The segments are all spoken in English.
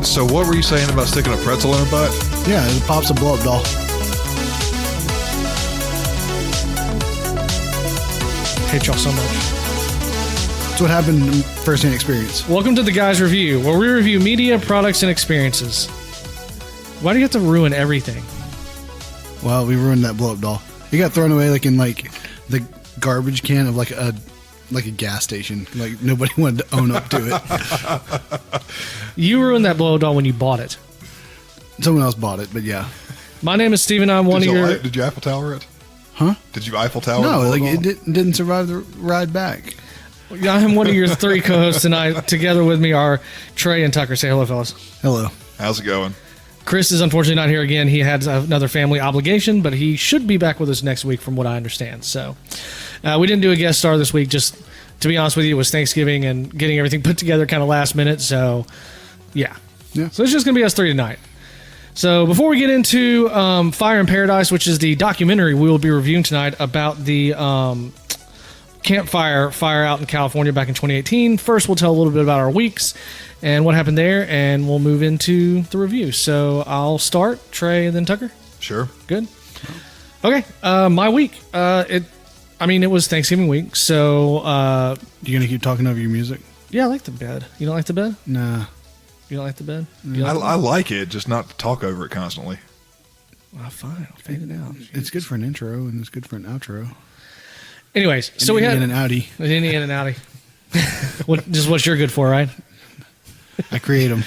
So what were you saying about sticking a pretzel in her butt? Yeah, it pops a blow-up doll. Hate y'all so much. That's what happened in first-hand experience. Welcome to The Guys Review, where we review media, products, and experiences. Why do you have to ruin everything? Well, we ruined that blow-up doll. It got thrown away in the garbage can of like a gas station. Like nobody wanted to own up to it. You ruined that blow doll when you bought it. Someone else bought it, but yeah. My name is Steven. I'm one of your... Did you Eiffel Tower it? Huh? Did you Eiffel Tower No, it? it didn't survive the ride back. I'm one of your three co-hosts tonight. Together with me are Trey and Tucker. Say hello, fellas. Hello. How's it going? Chris is unfortunately not here again. He had another family obligation, but he should be back with us next week from what I understand. So we didn't do a guest star this week. Just to be honest with you, it was Thanksgiving and getting everything put together kind of last minute. So yeah. So it's just going to be us three tonight. So before we get into Fire in Paradise, which is the documentary we will be reviewing tonight about the campfire fire out in California back in 2018. First, we'll tell a little bit about our weeks and what happened there, and we'll move into the review. So I'll start, Trey, and then Tucker. Sure. Good. Okay. My week. It was Thanksgiving week, so... You gonna keep talking over your music? Yeah, I like the bed. You don't like the bed? Nah. You don't like the bed? I like it, just not to talk over it constantly. Well, fine. I'll fade it out. It's good for an intro, and it's good for an outro. Anyways, so we had... an outie. An Indy and an outie. Just what you're good for, right? I create them.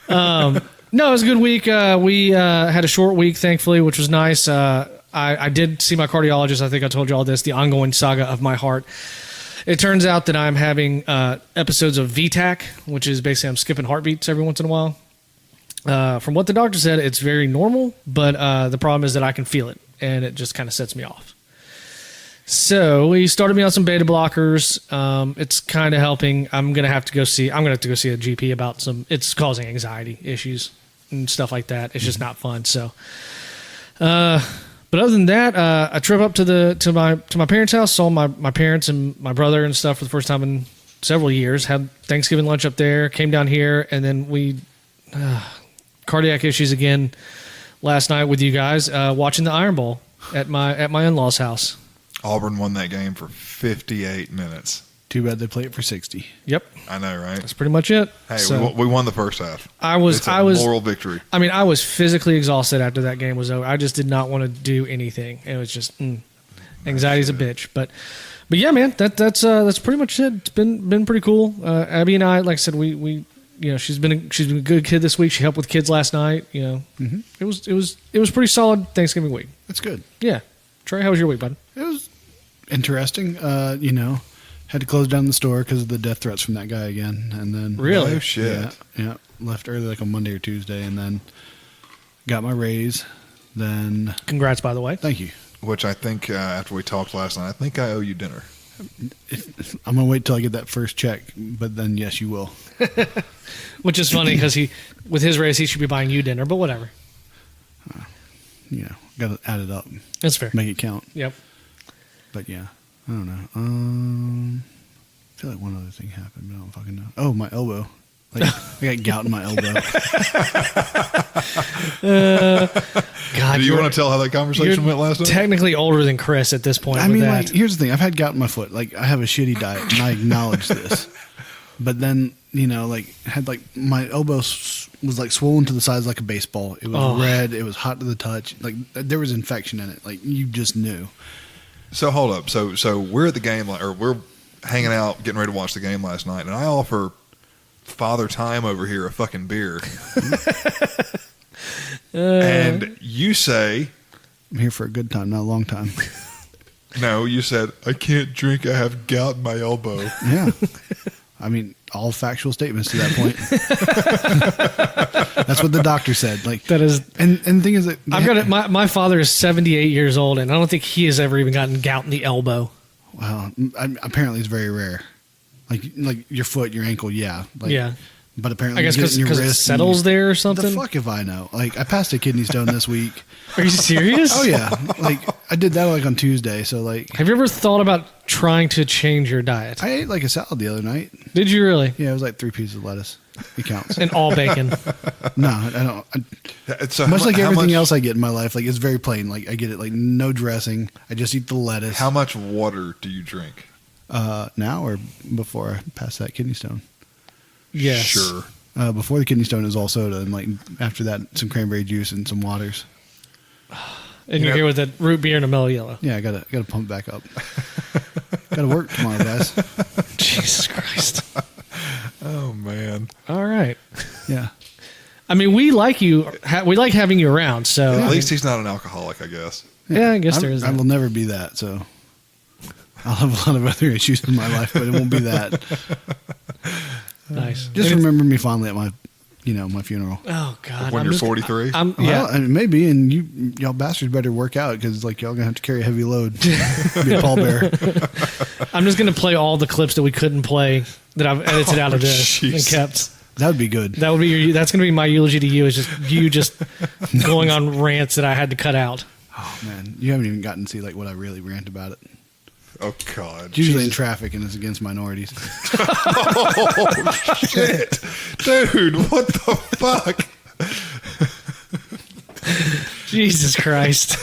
No, it was a good week. We had a short week, thankfully, which was nice. I did see my cardiologist. I think I told you all this, the ongoing saga of my heart. It turns out that I'm having episodes of VTAC, which is basically I'm skipping heartbeats every once in a while. From what the doctor said, it's very normal, but the problem is that I can feel it, and it just kind of sets me off. So he started me on some beta blockers. It's kind of helping. I'm gonna have to go see a GP about it's causing anxiety issues and stuff like that. It's just not fun. So, but other than that, a trip up to my parents' house, saw my parents and my brother and stuff for the first time in several years. Had Thanksgiving lunch up there. Came down here, and then we cardiac issues again last night with you guys watching the Iron Bowl at my in-laws' house. Auburn won that game for 58 minutes. Too bad they play it for 60. Yep. I know, right? That's pretty much it. Hey, so, we won the first half. It's a moral victory. I mean, I was physically exhausted after that game was over. I just did not want to do anything. It was just anxiety's a bitch. But yeah, man, that's pretty much it. It's been pretty cool. Abby and I, like I said, we she's been a good kid this week. She helped with kids last night. Mm-hmm. It was pretty solid Thanksgiving week. That's good. Yeah. Trey, how was your week, bud? It was interesting. Had to close down the store because of the death threats from that guy again. And then really? Oh, shit. Yeah. Left early like on Monday or Tuesday, and then got my raise. Then congrats, by the way. Thank you. Which I think after we talked last night, I think I owe you dinner. I'm gonna wait till I get that first check, but then yes, you will. Which is funny because with his raise, he should be buying you dinner, but whatever. Got to add it up. That's fair. Make it count. Yep. But yeah, I don't know. I feel like one other thing happened, but I don't fucking know. Oh, my elbow. Like I got gout in my elbow. God, do you want to tell how that conversation went last night? Technically older than Chris at this point. I mean, like, here's the thing. I've had gout in my foot. Like, I have a shitty diet, and I acknowledge this. But then, had my elbow was like swollen to the size like a baseball. It was red. It was hot to the touch. Like there was infection in it. Like you just knew. So hold up. So we're at the game, or we're hanging out, getting ready to watch the game last night, and I offer Father Time over here a fucking beer, and you say, "I'm here for a good time, not a long time." No, you said I can't drink. I have gout in my elbow. Yeah. I mean, all factual statements to that point. That's what the doctor said. Like that is, and the thing is that I've got it. My father is 78 years old, and I don't think he has ever even gotten gout in the elbow. Wow, apparently it's very rare. Like your foot, your ankle, yeah. Yeah. But apparently, I guess because it settles there or something. The fuck if I know? Like I passed a kidney stone this week. Are you serious? Oh yeah. Like I did that like on Tuesday. So like, have you ever thought about trying to change your diet? I ate like a salad the other night. Did you really? Yeah, it was like 3 pieces of lettuce. it counts. And all bacon. No, I don't. So Much like everything much, else I get in my life, like it's very plain. Like I get it, like no dressing. I just eat the lettuce. How much water do you drink? Now or before I pass that kidney stone? Yes. Sure. Before the kidney stone is all soda, and like after that, some cranberry juice and some waters. And you're here with a root beer and a mellow yellow. Yeah, I gotta pump back up. Gotta work tomorrow, guys. Jesus Christ. Oh man. All right. Yeah. I mean, we like you. We like having you around. So At least he's not an alcoholic, I guess. Yeah, I guess there is I that. will never be that. So I'll have a lot of other issues in my life, but it won't be that. Nice. Just remember me fondly at my funeral. Oh God. When you're 43? Yeah. Well, I mean, maybe, and y'all bastards better work out because like y'all gonna have to carry a heavy load. Be a pallbearer. I'm just gonna play all the clips that we couldn't play that I've edited out of this jeez. and kept. That would be good. That would be that's gonna be my eulogy to you. Is just you just going on rants that I had to cut out. Oh man, you haven't even gotten to see like what I really rant about it. Oh God. It's usually in traffic and it's against minorities. Oh shit. Dude, what the fuck? Jesus Christ.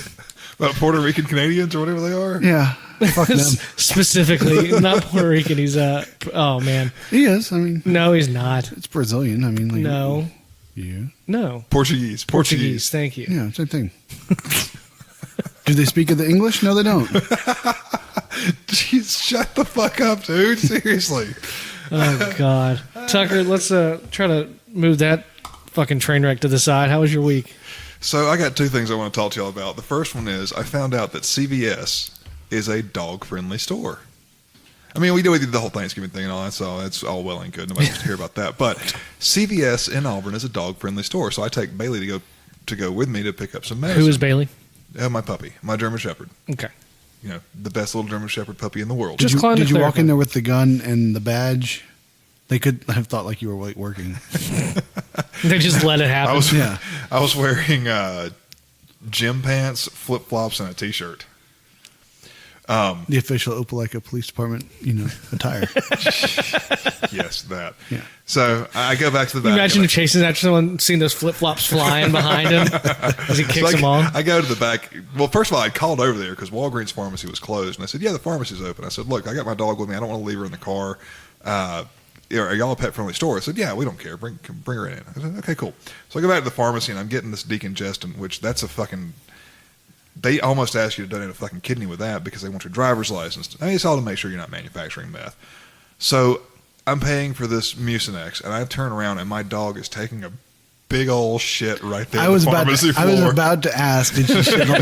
About Puerto Rican Canadians or whatever they are? Yeah, fuck them. Specifically, not Puerto Rican. He's oh man. He is. I mean, No, he's not. it's Brazilian. I mean, like, No. Yeah. No. Portuguese. Portuguese. Thank you. Yeah, same thing. Do they speak of the English? No, they don't. Jeez, shut the fuck up, dude. Seriously. Oh God, Tucker. Let's try to move that fucking train wreck to the side. How was your week? So I got two things I want to talk to y'all about. The first one is I found out that CVS is a dog-friendly store. I mean, we did the whole Thanksgiving thing and all that, so that's all well and good. Nobody wants to hear about that. But CVS in Auburn is a dog-friendly store, so I take Bailey to go with me to pick up some medicine. Who is Bailey? My puppy, my German Shepherd. Okay. You know, the best little German Shepherd puppy in the world. Just climb the Did you walk clerical. in there with the gun and the badge? They could have thought like you were like working. They just let it happen. I was wearing gym pants, flip flops, and a t-shirt. The official Opelika Police Department, attire. Yes, that. Yeah. So I go back to the Can you back. imagine if Chasing after someone seeing those flip flops flying behind him as he kicks them all. I go to the back. Well, first of all, I called over there because Walgreens pharmacy was closed, and I said, "Yeah, the pharmacy's open." I said, "Look, I got my dog with me. I don't want to leave her in the car. Are y'all a pet friendly store?" I said, "Yeah, we don't care. Bring her in." I said, "Okay, cool." So I go back to the pharmacy, and I'm getting this decongestant, which that's a fucking. They almost ask you to donate a fucking kidney with that because they want your driver's license. I mean, it's all to make sure you're not manufacturing meth. So I'm paying for this Mucinex, and I turn around, and my dog is taking a big old shit right there. I was on the about pharmacy to, I was floor. about to ask, did she shit on the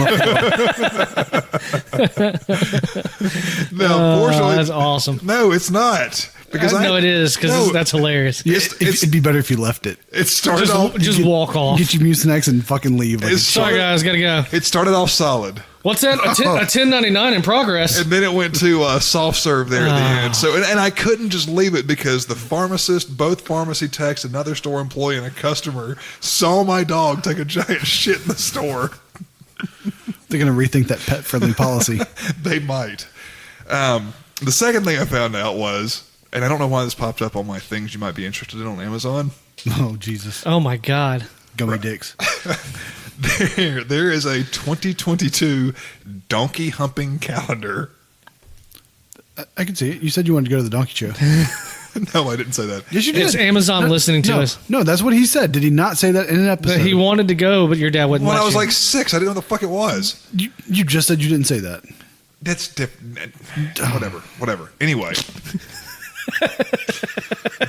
floor? No, fortunately, That's awesome. no, it's not because I know it is because no, that's hilarious. It'd be better if you left it. It started off. Just walk off. Get your Mucinex and fucking leave. Like, It's- Sorry guys, gotta go. It started off solid, What's that? A 1099 in progress. and then it went to soft serve there at the end. So, and I couldn't just leave it because the pharmacist, both pharmacy techs, another store employee, and a customer saw my dog take a giant shit in the store. they're going to rethink that pet-friendly policy. They might. The second thing I found out was, and I don't know why this popped up on my things you might be interested in on Amazon. Oh, Jesus. Oh my God. Gummy dicks. There is a 2022 donkey humping calendar. I can see it. You said you wanted to go to the donkey show. No, I didn't say that. Yes, you did. It's Amazon listening to us. No, that's what he said. Did he not say that in an episode? But he wanted to go, but your dad wouldn't When let I was you. like 6, I didn't know what the fuck it was. You just said you didn't say that. That's whatever. Anyway,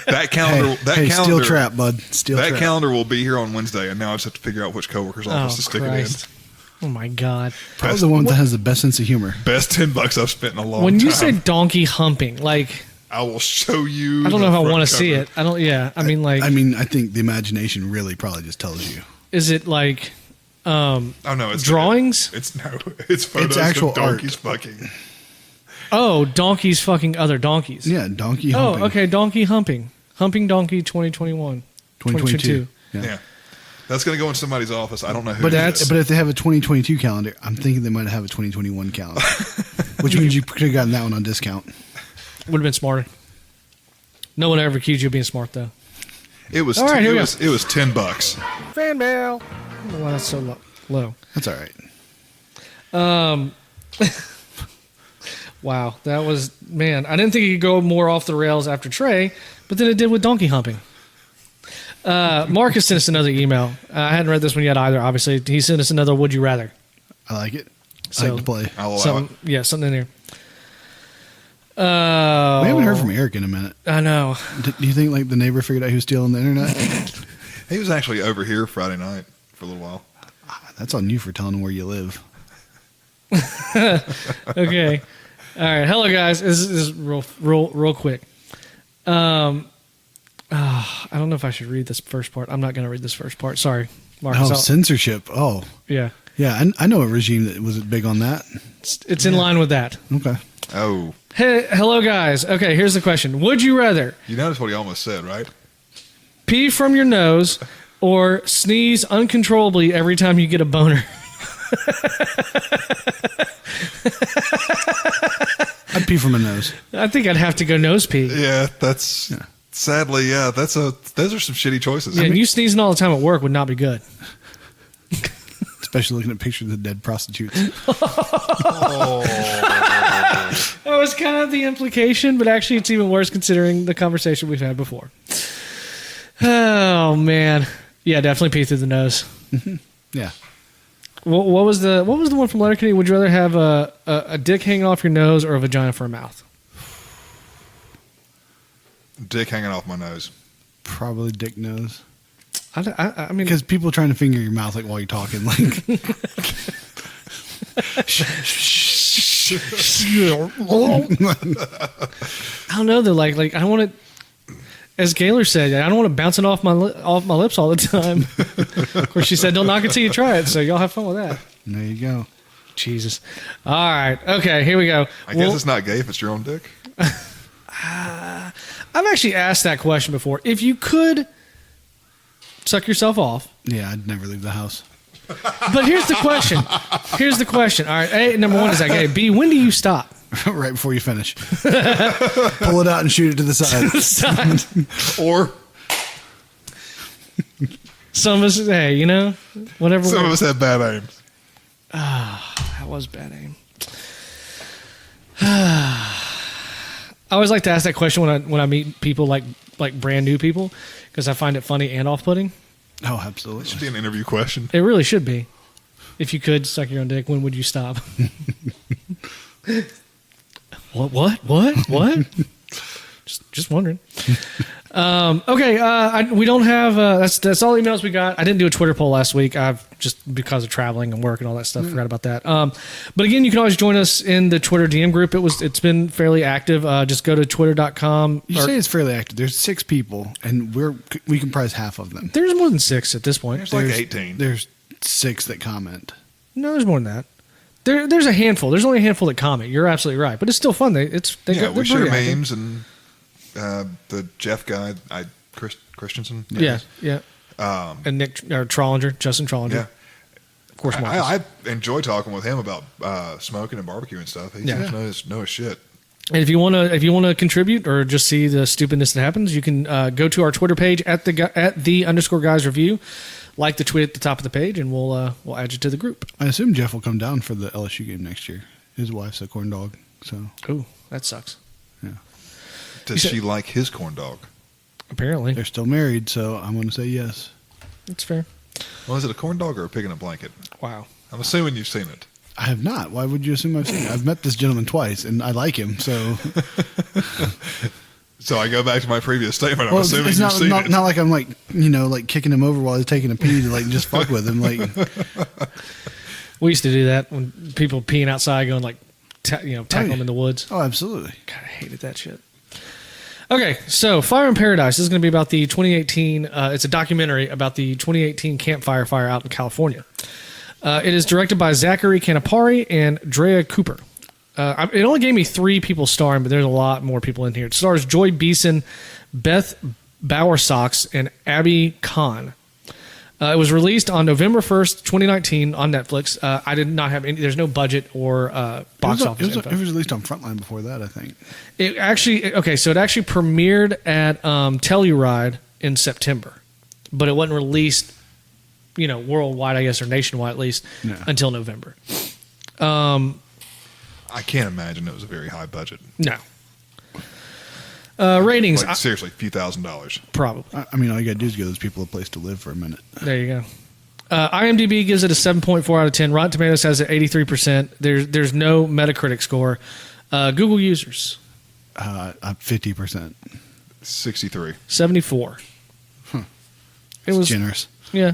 that calendar. Hey, calendar. steel trap, bud. Steel That trap. calendar will be here on Wednesday, and now I just have to figure out which coworker's office to stick Christ. Oh my God. Probably the one that has the best sense of humor. it in. Best $10 I've spent in a long time. When you say donkey humping, like, I will show you. I don't know if I want to see cover. it. I don't, yeah. I mean, like, I mean, I think the imagination really probably just tells you. is it like Oh no, it's drawings? It's photos actual of donkeys fucking. Oh, donkeys fucking other donkeys. Yeah, donkey humping. Oh, okay. Donkey humping. Humping donkey 2021. 2022. Yeah. That's gonna go in somebody's office. I don't know who. But it is. but if they have a 2022 calendar, I'm thinking they might have a 2021 calendar, which means you could have gotten that one on discount. Would have been smarter. No one ever accused you of being smart, though. It was All right, here we go. it was $10. Fan mail. I don't know why that's so low. That's all right. Wow, that was, man, I didn't think it could go more off the rails after Trey, but then it did with donkey humping. Marcus sent us another email. I hadn't read this one yet either, obviously. He sent us another Would You Rather. I like it. So, I like to play. I'll allow it. Yeah, something in there. We haven't heard from Eric in a minute. I know. Do you think like the neighbor figured out he was stealing the internet? He was actually over here Friday night for a little while. That's on you for telling him where you live. Okay. All right. Hello, guys. This is real quick. I don't know if I should read this first part. I'm not going to read this first part. Sorry, Marcus. Oh, censorship. Oh, yeah. yeah. I know a regime that was big on that. It's in line with that. Okay. Oh, Hey, hello, guys. Okay, here's the question. Would you rather you noticed what he almost said, right? pee from your nose or sneeze uncontrollably every time you get a boner? I'd pee from my nose. I think I'd have to go nose pee. Yeah, that's sadly, yeah. Those are some shitty choices. Yeah, and you sneezing all the time at work would not be good. Especially looking at pictures of dead prostitutes. That was kind of the implication, but actually it's even worse considering the conversation we've had before. Oh, man. Yeah, definitely pee through the nose. Yeah. What was the one from Letterkenny? Would you rather have a dick hanging off your nose or a vagina for a mouth? Dick hanging off my nose. Probably dick nose. I mean, Because people trying to finger your mouth like while you're talking, like. I don't know though. Like I don't want to. As Gaylor said, I don't want it bouncing off my lips all the time. Of course, she said, "Don't knock it till you try it." So y'all have fun with that. There you go. Jesus. All right. Okay. Here we go. I guess it's not gay if it's your own dick. I've actually asked that question before. If you could suck yourself off. Yeah, I'd never leave the house. But here's the question. All right. A, number one, is that gay? B, when do you stop? Right before you finish. Pull it out and shoot it to the side. Or Some of us, hey, whatever. some of us have bad aim. That was bad aim. I always like to ask that question when I meet people like brand new people because I find it funny and off-putting. Oh, It absolutely. should be an interview question. It really should be. If you could suck your own dick, when would you stop? What? Just wondering. Okay, we don't have. That's all the emails we got. I didn't do a Twitter poll last week. I've just because of traveling and work and all that stuff. Forgot about that. But again, you can always join us in the Twitter DM group. It's been fairly active. Just go to twitter.com. You say it's fairly active. There's 6 people, and we comprise half of them. There's more than 6 at this point. There's like 18. There's 6 that comment. No, there's more than that. There's a handful. There's only a handful that comment. You're absolutely right, but it's still fun. They're We share pretty active. memes and the Jeff guy, Christensen. Yeah. And Nick or Trollinger, Justin Trollinger. Yeah. Of course, Marcus. I enjoy talking with him about smoking and barbecue and stuff. He knows his shit. And if you want to contribute or just see the stupidness that happens, you can go to our Twitter page at the_guys review, like the tweet at the top of the page, and we'll add you to the group. I assume Jeff will come down for the LSU game next year. His wife's a corn dog, so Ooh, that sucks. yeah. Does she like his corn dog? Apparently, They're still married, so I'm going to say yes. it's fair. Well, is it a corn dog or a pig in a blanket? Wow. I'm assuming you've seen it. I have not. Why would you assume I've seen it? I've met this gentleman twice, and I like him, so. So I go back to my previous statement. I'm Well, assuming it's you've seen it. not like I'm like kicking him over while he's taking a pee to like just fuck with him. Like, We used to do that when people peeing outside, going like, tackle them in the woods. oh, absolutely. God, I hated that shit. Okay, so Fire in Paradise. This is going to be about the 2018. It's a documentary about the 2018 campfire fire out in California. It is directed by Zachary Canapari and Drea Cooper. It only gave me 3 people starring, but there's a lot more people in here. It stars Joy Beeson, Beth Bowersox, and Abby Kahn. It was released on November 1st, 2019 on Netflix. I did not have any. There's no budget or box office info. It was released on Frontline before that, I think. It actually premiered at Telluride in September, but it wasn't released, worldwide, I guess, or nationwide at least, until November. I can't imagine it was a very high budget. No. Ratings. Like, seriously, a few $1,000s. Probably. I mean, all you got to do is give those people a place to live for a minute. There you go. IMDb gives it a 7.4 out of 10. Rotten Tomatoes has it 83%. There's no Metacritic score. Google users. 50%. 63. 74. It was generous. Yeah.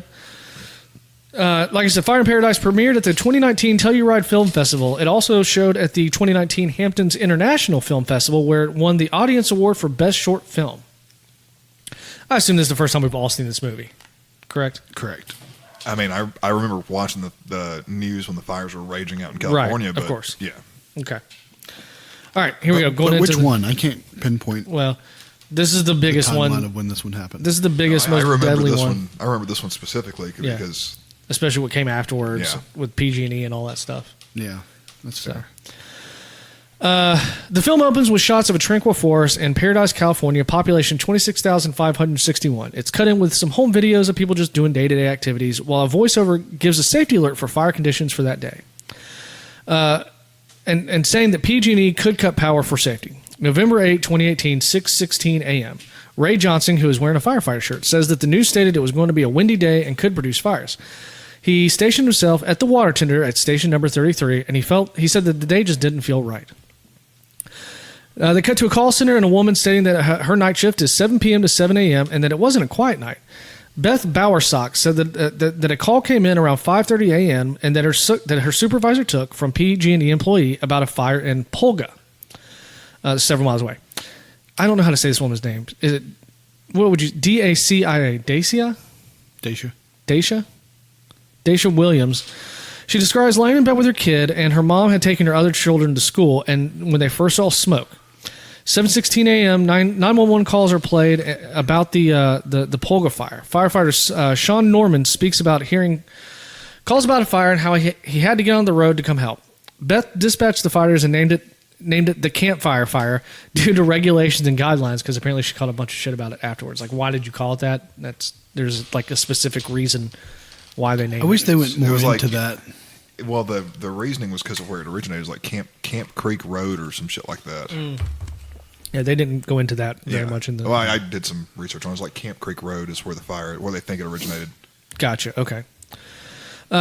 Like I said, Fire in Paradise premiered at the 2019 Telluride Film Festival. It also showed at the 2019 Hamptons International Film Festival, where it won the Audience Award for Best Short Film. I assume this is the first time we've all seen this movie. Correct? Correct. I mean, I remember watching the news when the fires were raging out in California. Right, but of course. Yeah. Okay. All right, here we go. But which one? I can't pinpoint. Well, this is the biggest the timeline one of when this one happened. This is the biggest, most deadly one. I remember this one specifically because, especially what came afterwards with PG&E and all that stuff. Yeah, that's fair. The film opens with shots of a tranquil forest in Paradise, California, population 26,561. It's cut in with some home videos of people just doing day-to-day activities, while a voiceover gives a safety alert for fire conditions for that day. And saying that PG&E could cut power for safety. November 8, 2018, 6:16 a.m. Ray Johnson, who is wearing a firefighter shirt, says that the news stated it was going to be a windy day and could produce fires. He stationed himself at the water tender at station number 33, and he said that the day just didn't feel right. They cut to a call center and a woman stating that her night shift is 7 p.m. to 7 a.m. and that it wasn't a quiet night. Beth Bowersock said that a call came in around 5:30 a.m. and that her supervisor took from PG&E employee about a fire in Polga, several miles away. I don't know how to say this woman's name. Is it, what would you, D-A-C-I-A, Dacia? Dacia Williams. She describes laying in bed with her kid, and her mom had taken her other children to school, and when they first saw smoke. 7:16 a.m., 911 calls are played about the Polga fire. Firefighter Sean Norman speaks about calls about a fire and how he had to get on the road to come help. Beth dispatched the fighters and named it the campfire fire due to regulations and guidelines, because apparently she called a bunch of shit about it afterwards. Like, why did you call it that? There's like a specific reason why they named it. I wish they went more into that. Well, the reasoning was because of where it originated. It was like Camp Creek Road or some shit like that. Yeah, they didn't go into that very much. Well, I did some research on it. It was like Camp Creek Road is where where they think it originated. Gotcha. Okay.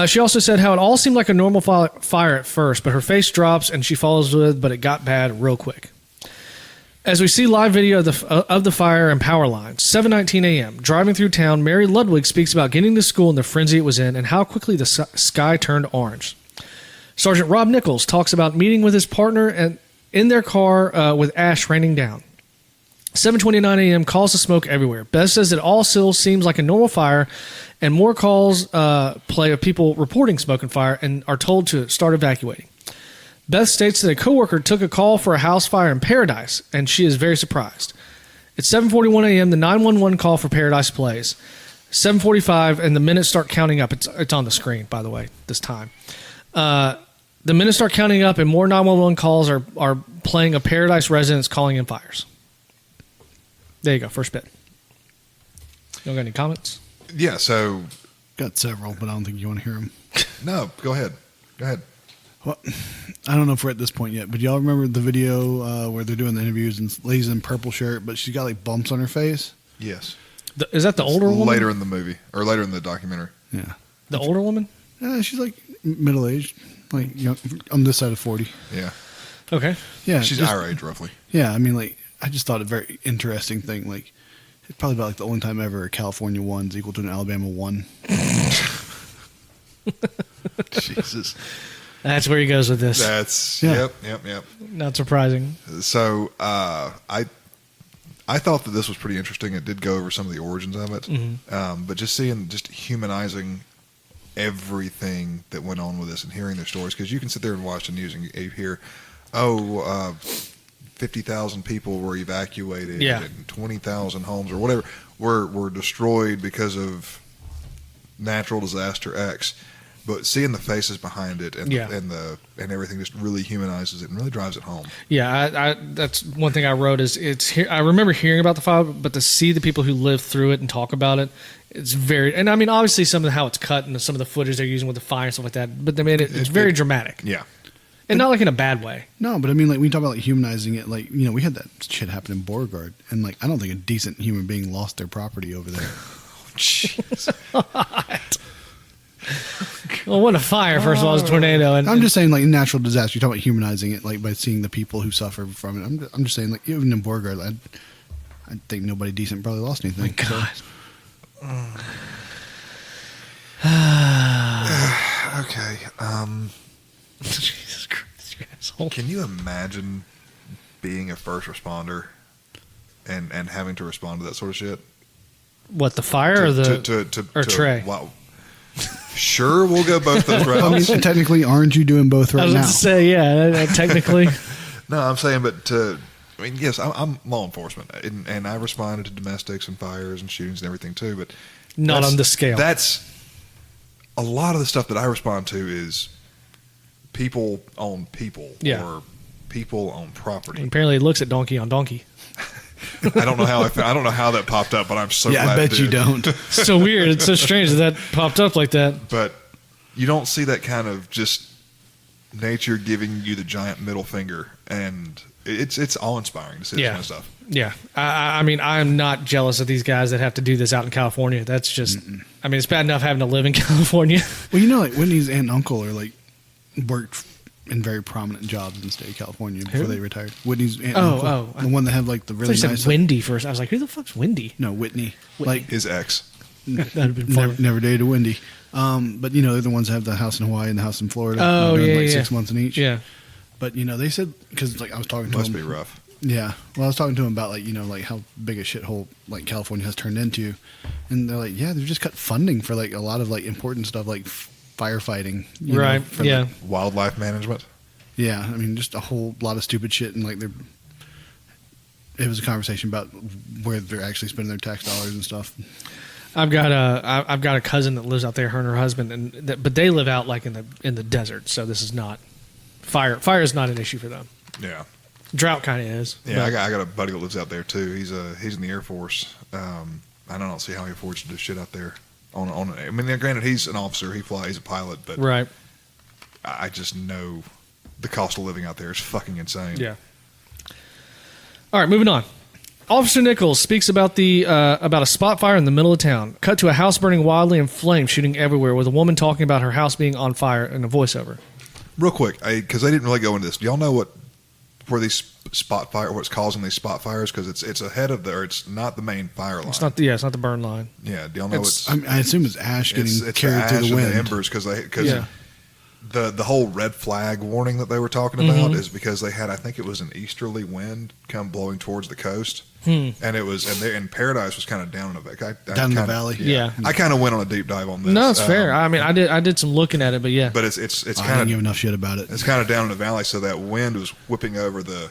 She also said how it all seemed like a normal fire at first, but her face drops and she follows with, but it got bad real quick. As we see live video of the fire and power lines, 7:19 a.m., driving through town, Mary Ludwig speaks about getting to school and the frenzy it was in and how quickly the sky turned orange. Sergeant Rob Nichols talks about meeting with his partner and in their car with ash raining down. 7:29 a.m., calls to smoke everywhere. Beth says it all still seems like a normal fire, and more calls play of people reporting smoke and fire and are told to start evacuating. Beth states that a coworker took a call for a house fire in Paradise, and she is very surprised. At 7:41 a.m., the 911 call for Paradise plays. 7:45, and the minutes start counting up. It's on the screen, by the way, this time. The minutes start counting up, and more 911 calls are playing of Paradise residents calling in fires. There you go, first bit. You got any comments? Yeah, so... Got several, but I don't think you want to hear them. No, go ahead. Well, I don't know if we're at this point yet, but y'all remember the video where they're doing the interviews and lady's in purple shirt, but she's got like bumps on her face? Yes. Is that the older woman? Later in the movie, or later in the documentary. Yeah. The older woman? Yeah, she's like middle-aged, like on this side of 40. Yeah. Okay. Yeah. She's our age, roughly. Yeah, I mean, like, I just thought a very interesting thing. Like, it's probably about like the only time ever a California 1 is equal to an Alabama 1. Jesus. That's where he goes with this. Yep. Not surprising. So, I thought that this was pretty interesting. It did go over some of the origins of it. Mm-hmm. But just humanizing everything that went on with this and hearing their stories, because you can sit there and watch the news and you hear, 50,000 people were evacuated and 20,000 homes or whatever were destroyed because of natural disaster X. but seeing the faces behind it and Yeah. and everything just really humanizes it and really drives it home. Yeah, I that's one thing I wrote is I remember hearing about the fire, but to see the people who lived through it and talk about it, it's very. And I mean, obviously, some of how it's cut and some of the footage they're using with the fire and stuff like that. But I mean, it's very dramatic. Yeah. And not like in a bad way. No, but I mean, like, we talk about like humanizing it. Like, you know, we had that shit happen in Beauregard, and like, I don't think a decent human being lost their property over there. Jeez. Well, what a fire! First of all, it was a tornado, and I'm just saying, like, natural disaster. You talk about humanizing it, like, by seeing the people who suffer from it. I'm just saying, like, even in Beauregard, I think nobody decent probably lost anything. my God. Okay. Jesus Christ, you asshole. Can you imagine being a first responder and having to respond to that sort of shit? What, the fire or the or Trey? Wow. Sure, we'll go both those routes. I mean, technically, aren't you doing both I right was now? about to say, yeah, technically. No, I'm saying, but I mean, yes, I'm law enforcement, and I responded to domestics and fires and shootings and everything too. But Not on the scale. That's a lot of the stuff that I respond to is people on people or people on property. Apparently, it looks at donkey on donkey. I don't know how I don't know how that popped up, but I'm so glad I bet it you did. don't. It's so weird. It's so strange that popped up like that. But you don't see that kind of just nature giving you the giant middle finger, and it's awe-inspiring to see this kind of stuff. Yeah. I mean, I'm not jealous of these guys that have to do this out in California. That's just, I mean, it's bad enough having to live in California. Well, you know, like, Whitney's aunt and uncle are, like, worked in very prominent jobs in the state of California before they retired. Whitney's aunt and uncle. The one that had, like, the really I nice... said Wendy first. I was like, who the fuck's Wendy? No, Whitney. Like, His ex. That'd have been fun. never dated a Wendy. But, you know, they're the ones that have the house in Hawaii and the house in Florida. Oh, doing, yeah, like, yeah. 6 months in each. Yeah. But, you know, they said... Because, like, I was talking to Must them... be rough. Yeah. Well, I was talking to them about, like, you know, like, how big a shithole, like, California has turned into. And they're like, yeah, they've just cut funding for, like, a lot of, like, important stuff, like firefighting. You know, Right. for, Yeah. like, Wildlife management. yeah. I mean, just a whole lot of stupid shit. And, like, it was a conversation about where they're actually spending their tax dollars and stuff. I've got a cousin that lives out there, her and her husband, but they live out like in the desert. So this is not fire. Fire is not an issue for them. Yeah. Drought kind of is. Yeah, I got a buddy that lives out there too. He's in the Air Force. I don't see how he affords to do shit out there. I mean, granted, he's an officer. He's a pilot, but Right. I just know the cost of living out there is fucking insane. Yeah. All right, moving on. Officer Nichols speaks about about a spot fire in the middle of town. Cut to a house burning wildly in flames, shooting everywhere, with a woman talking about her house being on fire in a voiceover. Real quick, because they didn't really go into this. Do y'all know where these spot fire, what's causing these spot fires? Because it's ahead of it's not the main fire line. It's not the burn line. Yeah, do y'all know I assume it's ash getting it's carried through the wind. And the embers because Yeah. the whole red flag warning that they were talking about is because they had, I think it was an easterly wind come blowing towards the coast, and it was and Paradise was kind of down in Down in the valley. Yeah. I kind of went on a deep dive on this. No, it's fair. I mean, I did some looking at it, but yeah. But it's I didn't kind give of enough shit about it. it's kind of down in the valley, so that wind was whipping over the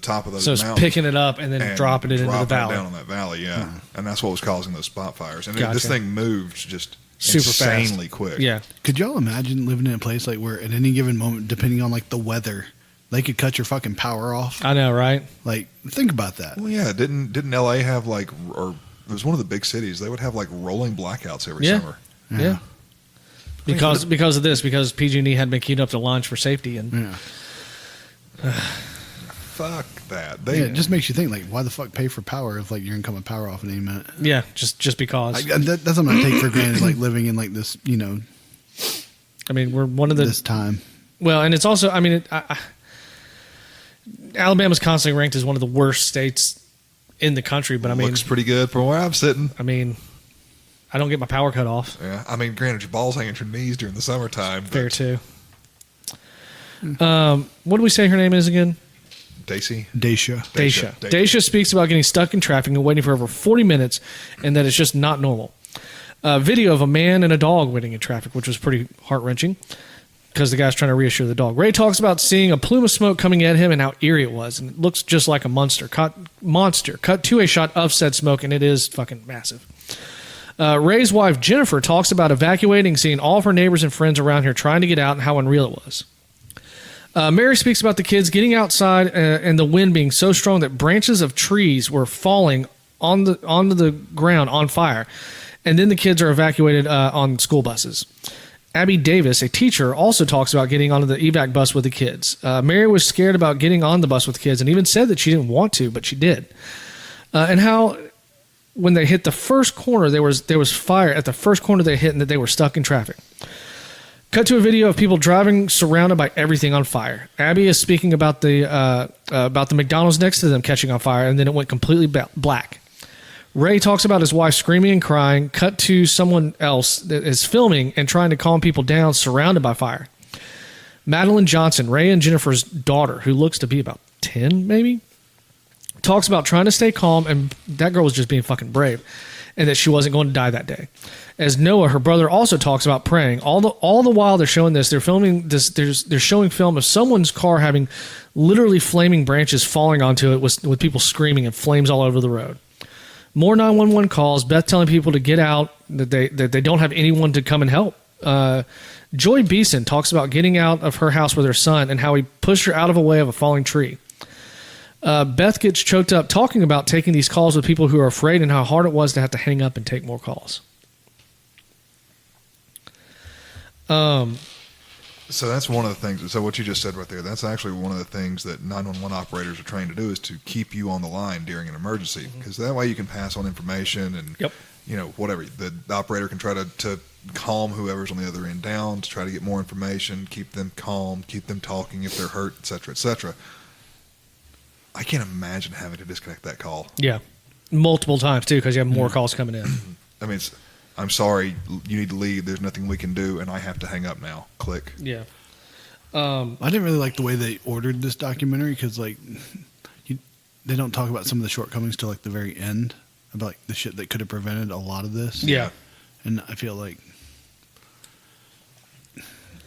top of those So it's mountains. picking it up and then dropping it into the valley. down on that valley, yeah. And that's what was causing those spot fires. And Gotcha. this thing moved just Super insanely fast. quick. Yeah. Could y'all imagine living in a place like where at any given moment, depending on like the weather, they could cut your fucking power off? I know, right? Like, think about that. Well, yeah. Didn't LA have or it was one of the big cities? They would have like rolling blackouts every Yeah. summer. Yeah. Because of this, because PG&E had been queued up to launch for safety, and Yeah. Fuck that. Yeah, it just makes you think, like, why the fuck pay for power if like you're gonna come power off in any minute? yeah, just because. That's something I take for granted, like living in like this, you know, I mean, we're one of the this time. well, and it's also, I mean, Alabama's constantly ranked as one of the worst states in the country, but I mean, looks pretty good from where I'm sitting. I mean, I don't get my power cut off. Yeah, I mean, granted, your balls hang at your knees during the summertime. But Fair too. What do we say her name is again? Daisy. Dacia. Dacia speaks about getting stuck in traffic and waiting for over 40 minutes, and that it's just not normal. A video of a man and a dog waiting in traffic, which was pretty heart-wrenching because the guy's trying to reassure the dog. Ray talks about seeing a plume of smoke coming at him and how eerie it was, and it looks just like a monster. Cut to a shot of said smoke, and it is fucking massive. Ray's wife, Jennifer, talks about evacuating, seeing all of her neighbors and friends around here trying to get out and how unreal it was. Mary speaks about the kids getting outside and the wind being so strong that branches of trees were falling onto the ground on fire. And then the kids are evacuated on school buses. Abby Davis, a teacher, also talks about getting onto the evac bus with the kids. Mary was scared about getting on the bus with the kids and even said that she didn't want to, but she did. And how when they hit the first corner, there was fire at the first corner they hit and that they were stuck in traffic. Cut to a video of people driving surrounded by everything on fire. Abby is speaking about the McDonald's next to them catching on fire, and then it went completely black. Ray talks about his wife screaming and crying. Cut to someone else that is filming and trying to calm people down, surrounded by fire. Madeline Johnson, Ray and Jennifer's daughter, who looks to be about 10 maybe, talks about trying to stay calm, and that girl was just being fucking brave, and that she wasn't going to die that day. As Noah, her brother, also talks about praying. All the while they're showing this, they're filming this. They're showing film of someone's car having literally flaming branches falling onto it with people screaming and flames all over the road. More 911 calls. Beth telling people to get out. That they don't have anyone to come and help. Joy Beeson talks about getting out of her house with her son and how he pushed her out of the way of a falling tree. Beth gets choked up talking about taking these calls with people who are afraid and how hard it was to have to hang up and take more calls. So that's one of the things. So what you just said right there, that's actually one of the things that 911 operators are trained to do, is to keep you on the line during an emergency, because that way you can pass on information and, whatever. The operator can try to calm whoever's on the other end down, to try to get more information, keep them calm, keep them talking if they're hurt, et cetera, et cetera. I can't imagine having to disconnect that call. Yeah. Multiple times, too, because you have more calls coming in. I mean, I'm sorry, you need to leave. There's nothing we can do, and I have to hang up now. Click. Yeah. I didn't really like the way they ordered this documentary, because they don't talk about some of the shortcomings till like the very end, about like the shit that could have prevented a lot of this. Yeah. And I feel like,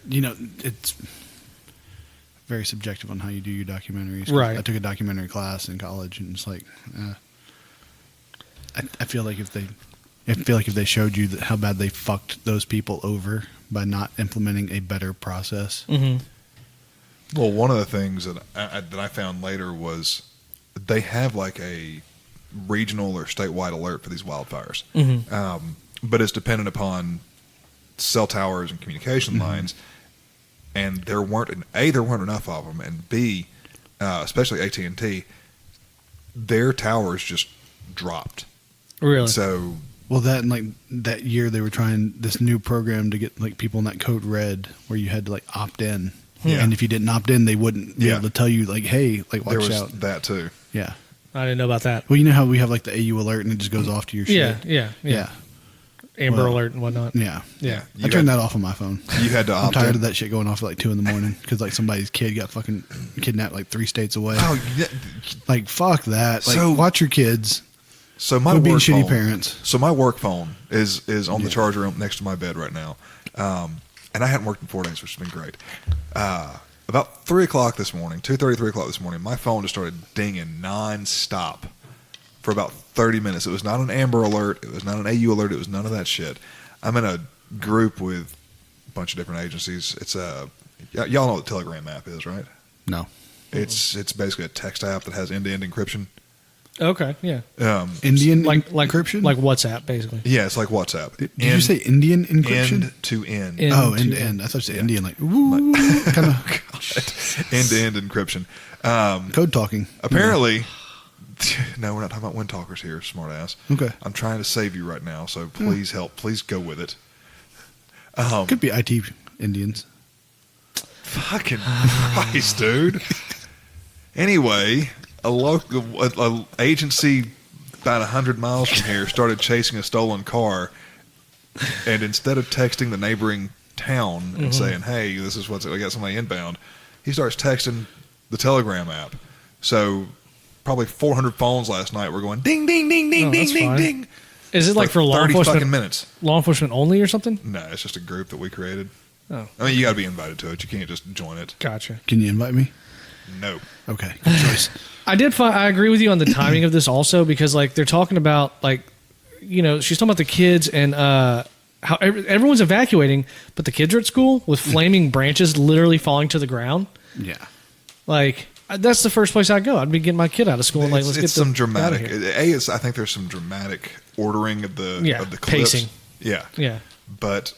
it's very subjective on how you do your documentaries. Right. I took a documentary class in college, and it's like, I feel like if they showed you how bad they fucked those people over by not implementing a better process. Mm-hmm. Well, one of the things that I found later was they have like a regional or statewide alert for these wildfires. Mm-hmm. But it's dependent upon cell towers and communication lines. And there weren't enough of them, and B, especially AT&T, their towers just dropped. Really? So, well, that and like that year they were trying this new program to get like people in that code red, where you had to like opt in, and if you didn't opt in, they wouldn't be able to tell you like, hey, like watch there was out. that too. Yeah, I didn't know about that. Well, you know how we have like the AU alert and it just goes off to your shit. Yeah. Amber alert and whatnot. Yeah. You I turned that off on my phone. You had to I'm opt tired in. of that shit going off at like 2 a.m. because like somebody's kid got fucking kidnapped like 3 states away. Oh, yeah. Like fuck that. Like So- watch your kids. So my Quit being work shitty phone, parents. So my work phone is on the charger next to my bed right now, and I hadn't worked in 4 days, which has been great. About 3 o'clock this morning, 2:30, 3 o'clock this morning, my phone just started dinging nonstop for about 30 minutes. It was not an Amber alert. It was not an AU alert. It was none of that shit. I'm in a group with a bunch of different agencies. It's y'all know what the Telegram app is, right? No. It's basically a text app that has end-to-end encryption. Okay, yeah. Indian Like encryption? like WhatsApp, basically. Yeah, it's like WhatsApp. Did you say Indian encryption? End to end. End End to to end. I thought you said Indian, like woo, kind of End to end encryption. code talking. Apparently, no, we're not talking about wind talkers here, smart ass. Okay. I'm trying to save you right now, so please help. Please go with it. Could be IT Indians. Fucking Christ, dude. Anyway, a agency about 100 miles from here started chasing a stolen car, and instead of texting the neighboring town and saying, hey, this is we got somebody inbound, he starts texting the Telegram app. So probably 400 phones last night were going ding, ding, ding, ding, Oh, ding, that's ding, fine. ding. Is it like for law 30 enforcement? fucking minutes. Law enforcement only or something? No, it's just a group that we created. Oh, I mean, you got to be invited to it. You can't just join it. gotcha. Can you invite me? No. Okay, good choice. I agree with you on the timing of this also, because like they're talking about like she's talking about the kids and how everyone's evacuating, but the kids are at school with flaming branches literally falling to the ground. Yeah. Like, that's the first place I'd go. I'd be getting my kid out of school and let's get some them dramatic. out of here. I think there's some dramatic ordering of the clips. Pacing. Yeah. Yeah. But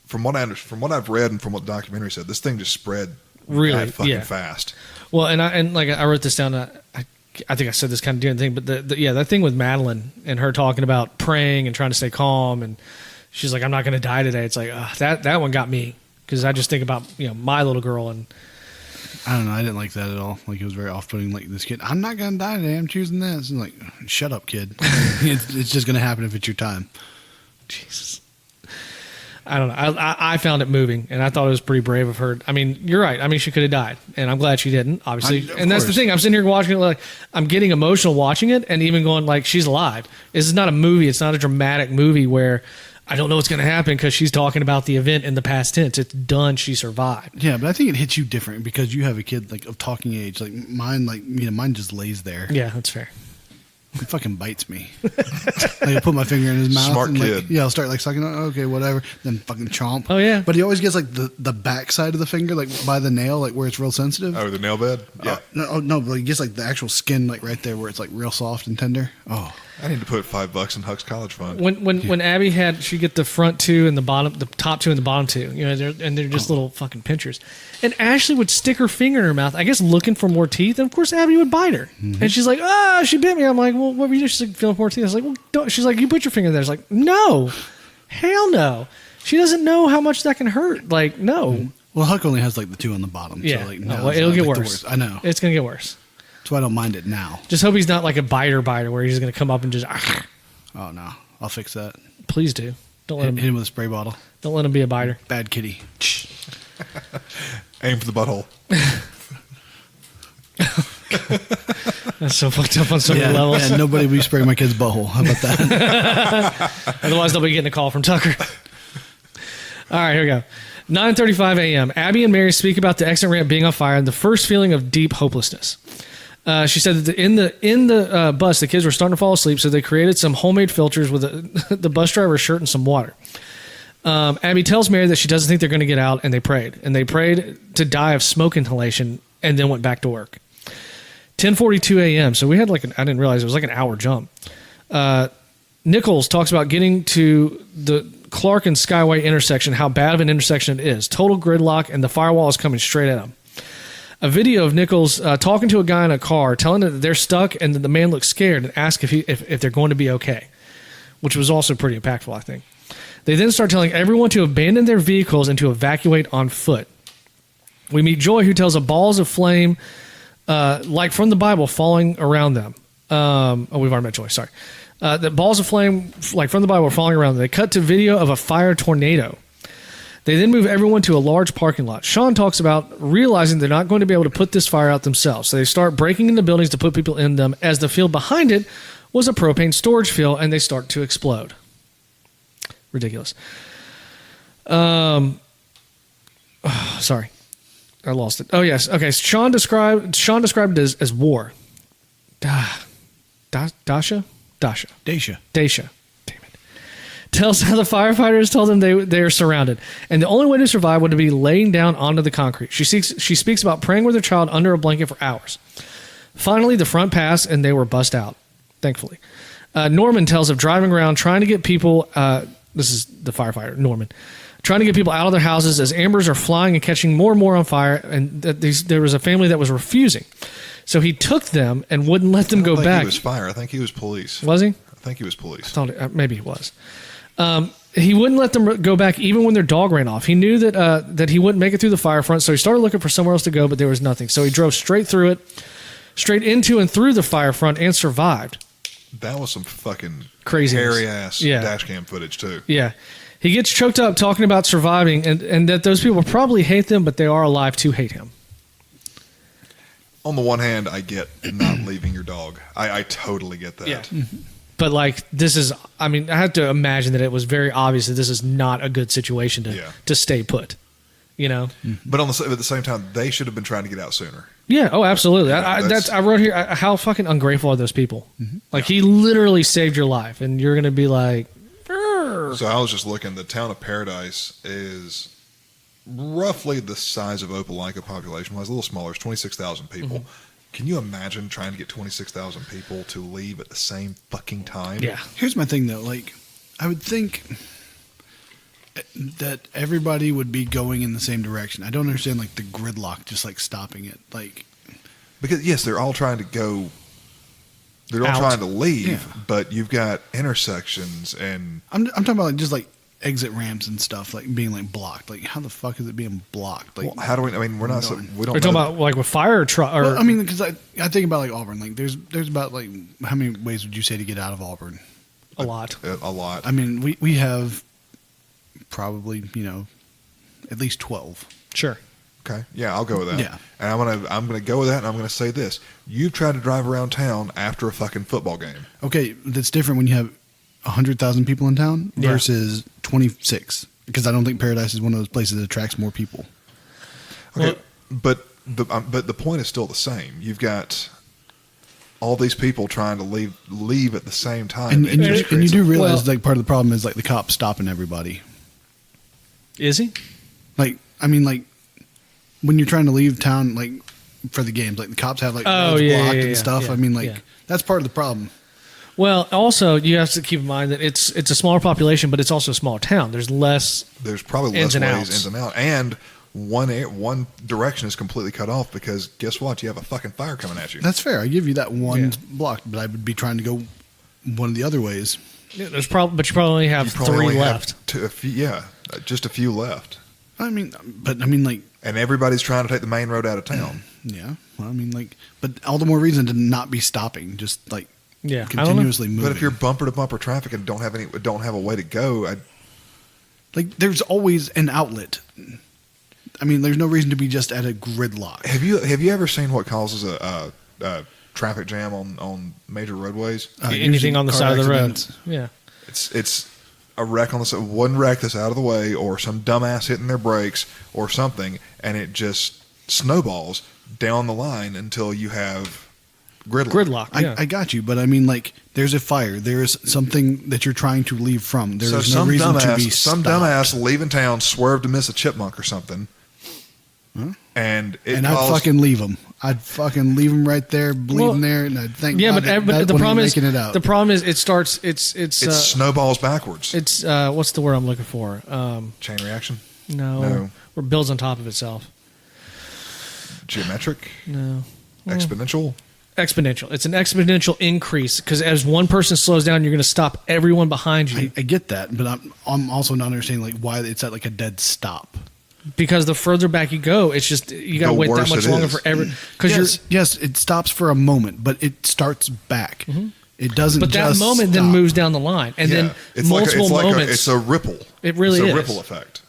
from what I've read and from what the documentary said, this thing just spread really fucking fast. Well, and I wrote this down. I think I said this kind of different thing, but that thing with Madeline and her talking about praying and trying to stay calm, and she's like, "I'm not going to die today." It's like that one got me because I just think about my little girl, and I don't know. I didn't like that at all. Like, it was very off-putting. Like, this kid, I'm not going to die today. I'm choosing this. And like, shut up, kid. It's just going to happen if it's your time. Jesus. I don't know. I found it moving, and I thought it was pretty brave of her. I mean, you're right. I mean, she could have died, and I'm glad she didn't, obviously. And that's the thing. I'm sitting here watching it, like, I'm getting emotional watching it, and even going, like, she's alive. This is not a movie. It's not a dramatic movie where I don't know what's going to happen because she's talking about the event in the past tense. It's done. She survived. Yeah, but I think it hits you different because you have a kid, like, of talking age. Like, mine just lays there. Yeah, that's fair. He fucking bites me. Like, I put my finger in his mouth. Smart and kid. I'll start like sucking. Okay, whatever. Then fucking chomp. Oh, yeah. But he always gets like the back side of the finger, like by the nail, like where it's real sensitive. Oh, the nail bed? Yeah. No, but he gets like the actual skin, like right there where it's like real soft and tender. Oh, I need to put $5 in Huck's college fund. When Abby she'd get the front two and the top two and the bottom two, they're just little fucking pinchers. And Ashley would stick her finger in her mouth, I guess looking for more teeth. And of course, Abby would bite her. Mm-hmm. And she's like, she bit me. I'm like, well, what were you doing? She's like, feeling for more teeth. I was like, well, don't. She's like, you put your finger there. I was like, no, hell no. She doesn't know how much that can hurt. Like, no. Mm-hmm. Well, Huck only has like the two on the bottom. Yeah. So, like, no, it'll get like worse. I know. It's going to get worse. That's why I don't mind it now. Just hope he's not like a biter where he's going to come up and just. Oh, no. I'll fix that. Please do. Don't let hit him with a spray bottle. Don't let him be a biter. Bad kitty. Aim for the butthole. That's so fucked up on so many levels. Yeah, nobody will be spraying my kid's butthole. How about that? Otherwise, they'll be getting a call from Tucker. All right, here we go. 9:35 a.m. Abby and Mary speak about the exit ramp being on fire and the first feeling of deep hopelessness. She said that in the bus, the kids were starting to fall asleep, so they created some homemade filters with the bus driver's shirt and some water. Abby tells Mary that she doesn't think they're going to get out, and they prayed. And they prayed to die of smoke inhalation and then went back to work. 10:42 a.m. So we had I didn't realize it was like an hour jump. Nichols talks about getting to the Clark and Skyway intersection, how bad of an intersection it is. Total gridlock, and the firewall is coming straight at them. A video of Nichols talking to a guy in a car, telling them that they're stuck and that the man looks scared and asks if they're going to be okay, which was also pretty impactful, I think. They then start telling everyone to abandon their vehicles and to evacuate on foot. We meet Joy, who tells of balls of flame, like from the Bible, falling around them. We've already met Joy, sorry. The balls of flame, like from the Bible, are falling around them. They cut to video of a fire tornado. They then move everyone to a large parking lot. Sean talks about realizing they're not going to be able to put this fire out themselves. So they start breaking into buildings to put people in them, as the field behind it was a propane storage field, and they start to explode. Ridiculous. Sorry. I lost it. Oh, yes. Okay. Sean described it as war. Dacia. Damn it. Tells how the firefighters told them they are surrounded, and the only way to survive would be laying down onto the concrete. She speaks about praying with her child under a blanket for hours. Finally, the front passed, and they were bussed out, thankfully. Norman tells of driving around trying to get people, this is the firefighter, Norman, trying to get people out of their houses as embers are flying and catching more and more on fire, and there was a family that was refusing. So he took them and wouldn't let them go back. He was fire. I think he was police. Was he? I think he was police. I thought maybe he was. He wouldn't let them go back even when their dog ran off. He knew that he wouldn't make it through the fire front, so he started looking for somewhere else to go, but there was nothing. So he drove straight through it, straight into and through the fire front, and survived. That was some fucking crazy hairy-ass dash cam footage, too. Yeah. He gets choked up talking about surviving and that those people probably hate them, but they are alive to hate him. On the one hand, I get not leaving your dog. I totally get that. Yeah. But I have to imagine that it was very obvious that this is not a good situation to stay put. You know. But at the same time, they should have been trying to get out sooner. Yeah. Oh, absolutely. Yeah, I wrote here. How fucking ungrateful are those people? Like he literally saved your life, and you're gonna be like. "Brr." So I was just looking. The town of Paradise is roughly the size of Opelika population-wise, a little smaller. It's 26,000 people. Can you imagine trying to get 26,000 people to leave at the same fucking time? Yeah. Here's my thing, though. Like, I would think that everybody would be going in the same direction. I don't understand, like, the gridlock, just, like, stopping it. Like, Because, yes, they're all trying to go... They're all Out. trying to leave, Yeah. but you've got intersections and... I'm talking about, like, just, like, exit ramps and stuff, like, being, like, blocked. Like, how the fuck is it being blocked? Like, Well, how do we... I mean, we're not... We don't We're talking know. about like with fire truck. Or well, I mean, because I think about, like, Auburn. Like, there's about, like, how many ways would you say to get out of Auburn? a lot. A lot. I mean, we have probably, you know, at least 12. Sure. Okay, yeah, I'll go with that. Yeah. And I'm gonna go with that, and I'm gonna say this: you've tried to drive around town after a fucking football game. Okay, that's different when you have 100,000 people in town Yeah. versus 26. Because I don't think Paradise is one of those places that attracts more people. Okay, but the point is still the same. You've got all these people trying to leave at the same time, And you just do realize, Well- like, part of the problem is, like, the cops stopping everybody. Is he? Like, I mean, like, when you're trying to leave town, like, for the games, like, the cops have, like, Oh, roads yeah, blocked yeah, and yeah, stuff. yeah, I mean, like, yeah. that's part of the problem. Well, also you have to keep in mind that it's a smaller population, but it's also a smaller town. There's less. There's probably Ins less and ways outs. ins and out, and one direction is completely cut off because guess what? You have a fucking fire coming at you. That's fair. I give you that one Yeah. block, but I would be trying to go one of the other ways. Yeah, but you probably only have You probably three only have left. just a few left, I mean, but I mean, like, and everybody's trying to take the main road out of town. yeah. Well, I mean, like, but all the more reason to not be stopping, just like Yeah, I don't know. continuously moving. But if you're bumper to bumper traffic and don't have a way to go, like, there's always an outlet. I mean, there's no reason to be just at a gridlock. have you ever seen what causes a traffic jam on major roadways? Anything usually on the car side of the road. accidents. Yeah. It's a wreck on the side, one wreck that's out of the way, or some dumbass hitting their brakes or something, and it just snowballs down the line until you have Gridlock. Yeah. I got you, but I mean, like, there's a fire. There's something that you're trying to leave from. There So is no reason to be some stopped. dumbass leaving town swerved to miss a chipmunk or something, and And I'd fucking leave them. I'd fucking leave them right there, bleeding Well, there, and I'd thank yeah, God but that the one problem ain't is making it out. the problem is it starts. It's it snowballs backwards. it's what's the word I'm looking for? Chain reaction, No, where it builds on top of itself. geometric, No. exponential. Exponential. It's an exponential increase because as one person slows down, you're going to stop everyone behind you. I get that, but I'm also not understanding, like, why it's at, like, a dead stop. Because the further back you go, it's just you got to The wait that worse much it longer is. for every. Because Yes, it stops for a moment, but it starts back. It doesn't. but that just moment then stop. moves down the line, and then multiple moments. it's a ripple. It really it's a is. ripple effect.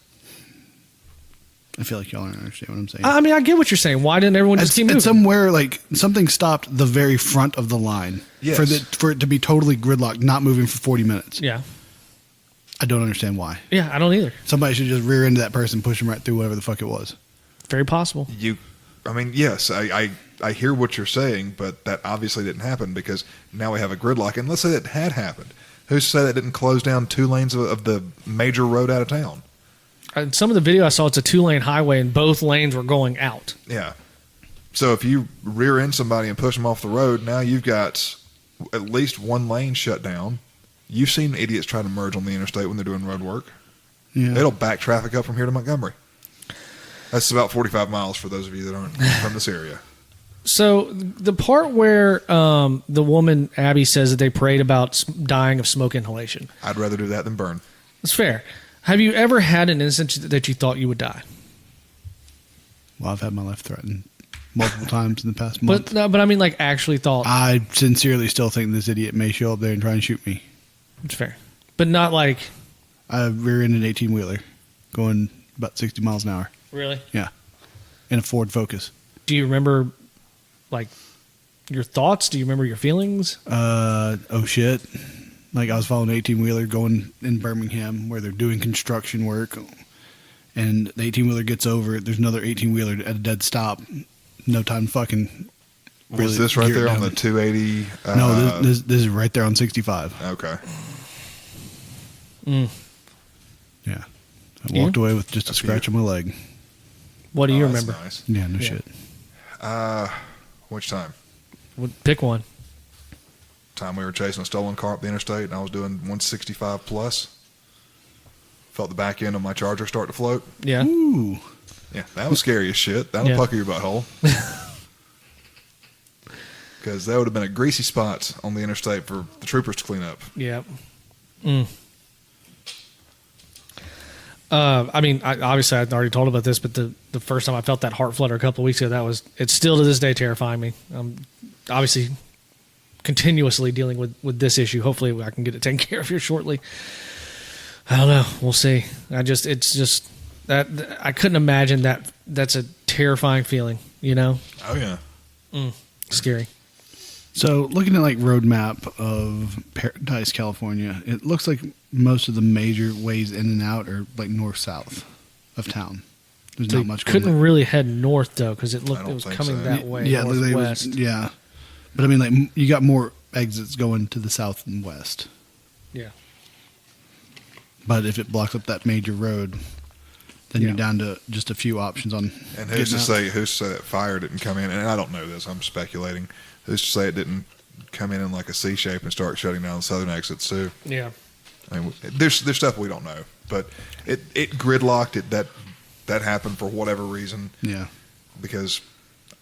I feel like y'all don't understand what I'm saying. I mean, I get what you're saying. Why didn't everyone just keep moving? And somewhere, like, something stopped the very front of the line Yes. for it to be totally gridlocked, not moving for 40 minutes. Yeah, I don't understand why. yeah, I don't either. Somebody should just rear into that person, push them right through whatever the fuck it was. Very possible. I mean, yes, I hear what you're saying, but that obviously didn't happen because now we have a gridlock. And let's say that had happened. Who's to say that didn't close down 2 lanes of the major road out of town? In some of the video I saw, it's a 2-lane highway, and both lanes were going out. Yeah. So if you rear end somebody and push them off the road, now you've got at least 1 lane shut down. You've seen idiots try to merge on the interstate when they're doing road work. Yeah. It'll back traffic up from here to Montgomery. That's about 45 miles for those of you that aren't from this area. So the part where the woman Abby says that they prayed about dying of smoke inhalation, I'd rather do that than burn. that's fair. Have you ever had an instance that you thought you would die? Well, I've had my life threatened multiple times in the past month. But no, but I mean, like, actually thought. I sincerely still think this idiot may show up there and try and shoot me. It's fair, but not like I rear-ended an 18-wheeler going about 60 miles an hour. really. Yeah. In a Ford Focus. Do you remember, like, your thoughts? Do you remember your feelings? Oh shit. Like, I was following an 18-wheeler going in Birmingham where they're doing construction work, and the 18-wheeler gets over, there's another 18-wheeler at a dead stop. No time fucking. Was this right gear there it on down. the 280? No, this is right there on 65. Okay. Yeah. I walked away with just a scratch on my leg. What do you That's remember? nice. Yeah, no shit. Which time? Pick one. Time we were chasing a stolen car up the interstate, and I was doing 165 plus. Felt the back end of my Charger start to float. Yeah. Ooh. Yeah, that was scary as shit. That'll Yeah. pucker your butthole. Because that would have been a greasy spot on the interstate for the troopers to clean up. Yeah. I mean, obviously I already told about this, but the first time I felt that heart flutter a couple of weeks ago, it's still to this day terrifying me. Obviously continuously dealing with this issue. Hopefully I can get it taken care of here shortly. I don't know. We'll see. It's just that I couldn't imagine that. That's a terrifying feeling, you know? Oh, yeah. Scary. So, looking at like roadmap of Paradise, California, it looks like most of the major ways in and out are like north-south of town. There's So not you much. couldn't really head north though, because it I don't was think coming so. that way. Yeah, northwest. yeah. But I mean, like you got more exits going to the south and west. Yeah. But if it blocks up that major road, then Yeah. you're down to just a few options on. And who's to getting out. say that fire didn't come in? And I don't know this. I'm speculating. Who's to say it didn't come in like a C shape and start shutting down the southern exits too? Yeah. I mean, there's stuff we don't know, but it gridlocked. That happened for whatever reason. Yeah. Because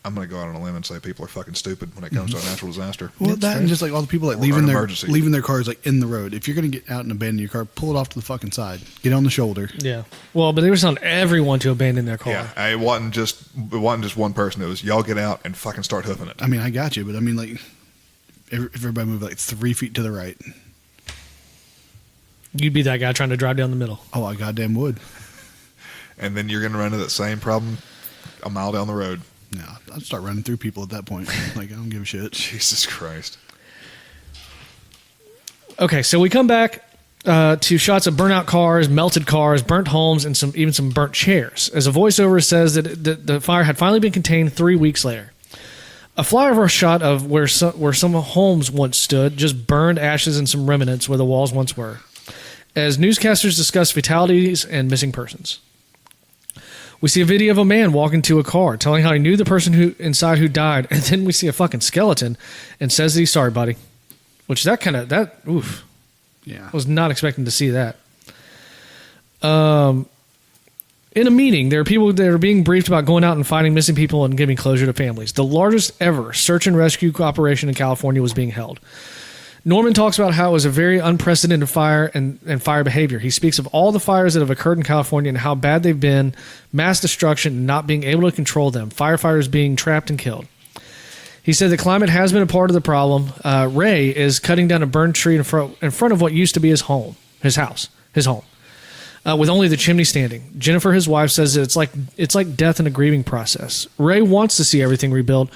I'm going to go out on a limb and say people are fucking stupid when it comes to a natural disaster. Well, That's that and fair. just like all the people like Or leaving an their emergency. cars like in the road. If you're gonna get out and abandon your car, pull it off to the fucking side. Get on the shoulder. Yeah. Well, but they were telling everyone to abandon their car. Yeah, it wasn't just one person. It was y'all get out and fucking start hoofing it. I mean, I got you, but I mean, like, if everybody moved like 3 feet to the right, You'd be that guy trying to drive down the middle. oh, I goddamn would. And then you're going to run into that same problem a mile down the road. No, I'd start running through people at that point. Like, I don't give a shit. Jesus Christ. Okay, so we come back to shots of burnt out cars, melted cars, burnt homes, and even some burnt chairs. As a voiceover says that the fire had finally been contained 3 weeks later. A flyover shot of where some homes once stood, just burned ashes and some remnants where the walls once were. As newscasters discuss fatalities and missing persons. We see a video of a man walking to a car, telling how he knew the person inside who died, and then we see a fucking skeleton and says that he's sorry, buddy. Which oof. Yeah. I was not expecting to see that. In a meeting, there are people that are being briefed about going out and finding missing people and giving closure to families. The largest ever search and rescue operation in California was being held. Norman talks about how it was a very unprecedented fire and fire behavior. He speaks of all the fires that have occurred in California and how bad they've been, mass destruction, and not being able to control them, firefighters being trapped and killed. He said the climate has been a part of the problem. Ray is cutting down a burned tree in front of what used to be his home, his home, with only the chimney standing. Jennifer, his wife, says that it's like death in a grieving process. Ray wants to see everything rebuilt,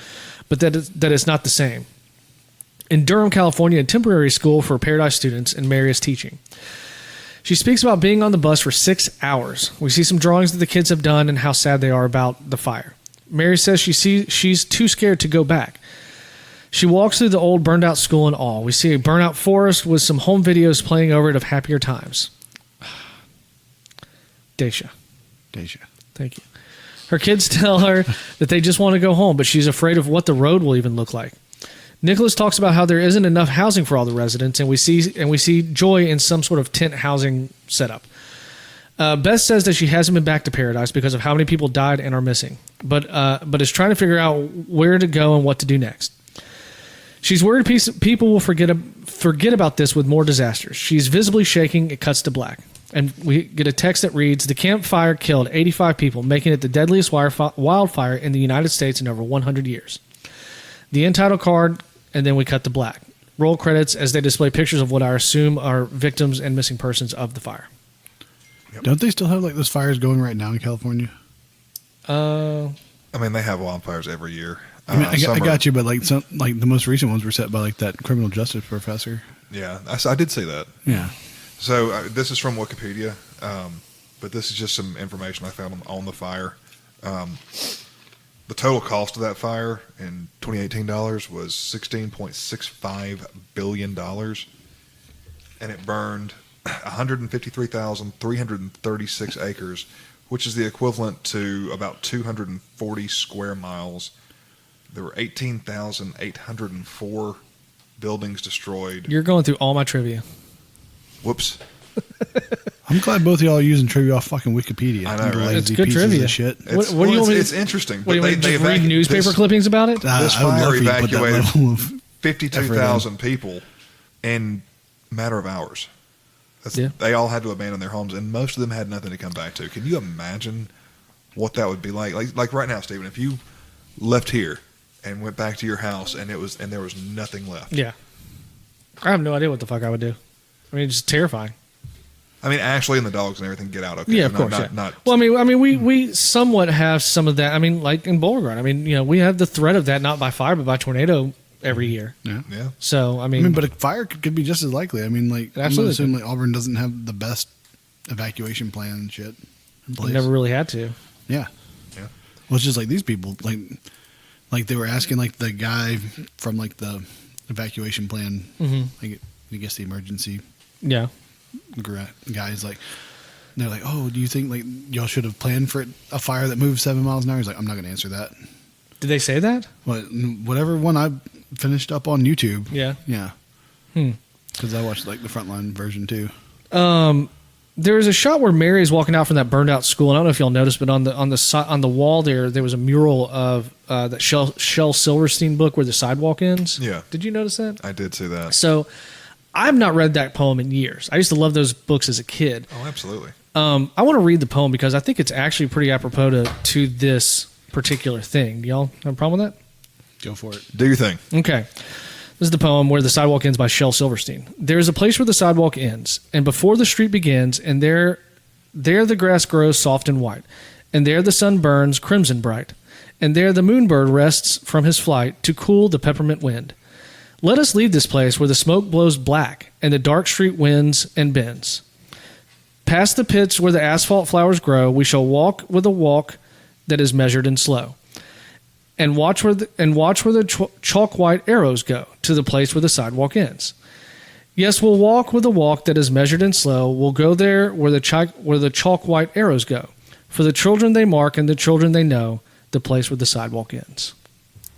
but that it's not the same. In Durham, California, a temporary school for Paradise students, and Mary is teaching. She speaks about being on the bus for 6 hours. We see some drawings that the kids have done and how sad they are about the fire. Mary says she's too scared to go back. She walks through the old burned out school in awe. We see a burnt out forest with some home videos playing over it of happier times. Daisha. Thank you. Her kids tell her that they just want to go home, but she's afraid of what the road will even look like. Nicholas talks about how there isn't enough housing for all the residents, and we see Joy in some sort of tent housing setup. Beth says that she hasn't been back to Paradise because of how many people died and are missing, but is trying to figure out where to go and what to do next. She's worried people will forget about this with more disasters. She's visibly shaking. It cuts to black, and we get a text that reads, "The campfire killed 85 people, making it the deadliest wildfire in the United States in over 100 years." The end title card, and then we cut to black. Roll credits as they display pictures of what I assume are victims and missing persons of the fire. Don't they still have like those fires going right now in California? I mean, they have wildfires every year. I mean, I Some are- got you, but like the most recent ones were set by like that criminal justice professor. Yeah, I did see that. Yeah. So this is from Wikipedia, but this is just some information I found on the fire. The total cost of that fire in 2018 dollars was $16.65 billion, and it burned 153,336 acres, which is the equivalent to about 240 square miles. There were 18,804 buildings destroyed. You're going through all my trivia. Whoops. I'm glad both of y'all are using trivia off fucking Wikipedia. I know, right? Lazy It's good pieces trivia. Of shit. What do you want me to- It's interesting. What do you but want to just read newspaper clippings about it? This I would love fire for you to put that evacuated level of 52,000 people in a matter of hours. Yeah. They all had to abandon their homes, and most of them had nothing to come back to. Can you imagine what that would be like? Like right now, Stephen, if you left here and went back to your house and there was nothing left. Yeah. I have no idea what the fuck I would do. I mean, it's just terrifying. I mean, Ashley and the dogs and everything get out okay. Yeah, of Not- course. Not, yeah. not, Well, I mean, we somewhat have some of that. I mean, like in Beauregard. I mean, we have the threat of that not by fire but by tornado every year. Yeah. yeah. So I mean, I mean, but a fire could be just as likely. I mean, like, I'm Absolutely. assuming like Auburn doesn't have the best evacuation plan and shit in place. never really had to. Yeah. Yeah. Well, it's just like these people, like they were asking like the guy from like the evacuation plan, like I guess the emergency Yeah. guys, like they're like, oh, do you think like y'all should have planned for a fire that moves 7 miles an hour? He's like, I'm not going to answer that. Did they say that? Whatever one I finished up on YouTube. Yeah. Yeah. Because I watched like the frontline version too. There was a shot where Mary is walking out from that burned out school, and I don't know if y'all noticed, but on the wall there was a mural of that Shel Silverstein book where the sidewalk ends. Yeah. Did you notice that? I did see that. So, I've not read that poem in years. I used to love those books as a kid. Oh, absolutely. I want to read the poem because I think it's actually pretty apropos to this particular thing. Do y'all have a problem with that? Go for it. Do your thing. Okay. This is the poem Where the Sidewalk Ends by Shel Silverstein. There is a place where the sidewalk ends, and before the street begins, and there the grass grows soft and white, and there the sun burns crimson bright, and there the moonbird rests from his flight to cool the peppermint wind. Let us leave this place where the smoke blows black, and the dark street winds and bends. Past the pits where the asphalt flowers grow, we shall walk with a walk that is measured and slow. And watch where the chalk white arrows go to the place where the sidewalk ends. Yes, we'll walk with a walk that is measured and slow. We'll go there where the chalk white arrows go. For the children they mark and the children they know, the place where the sidewalk ends.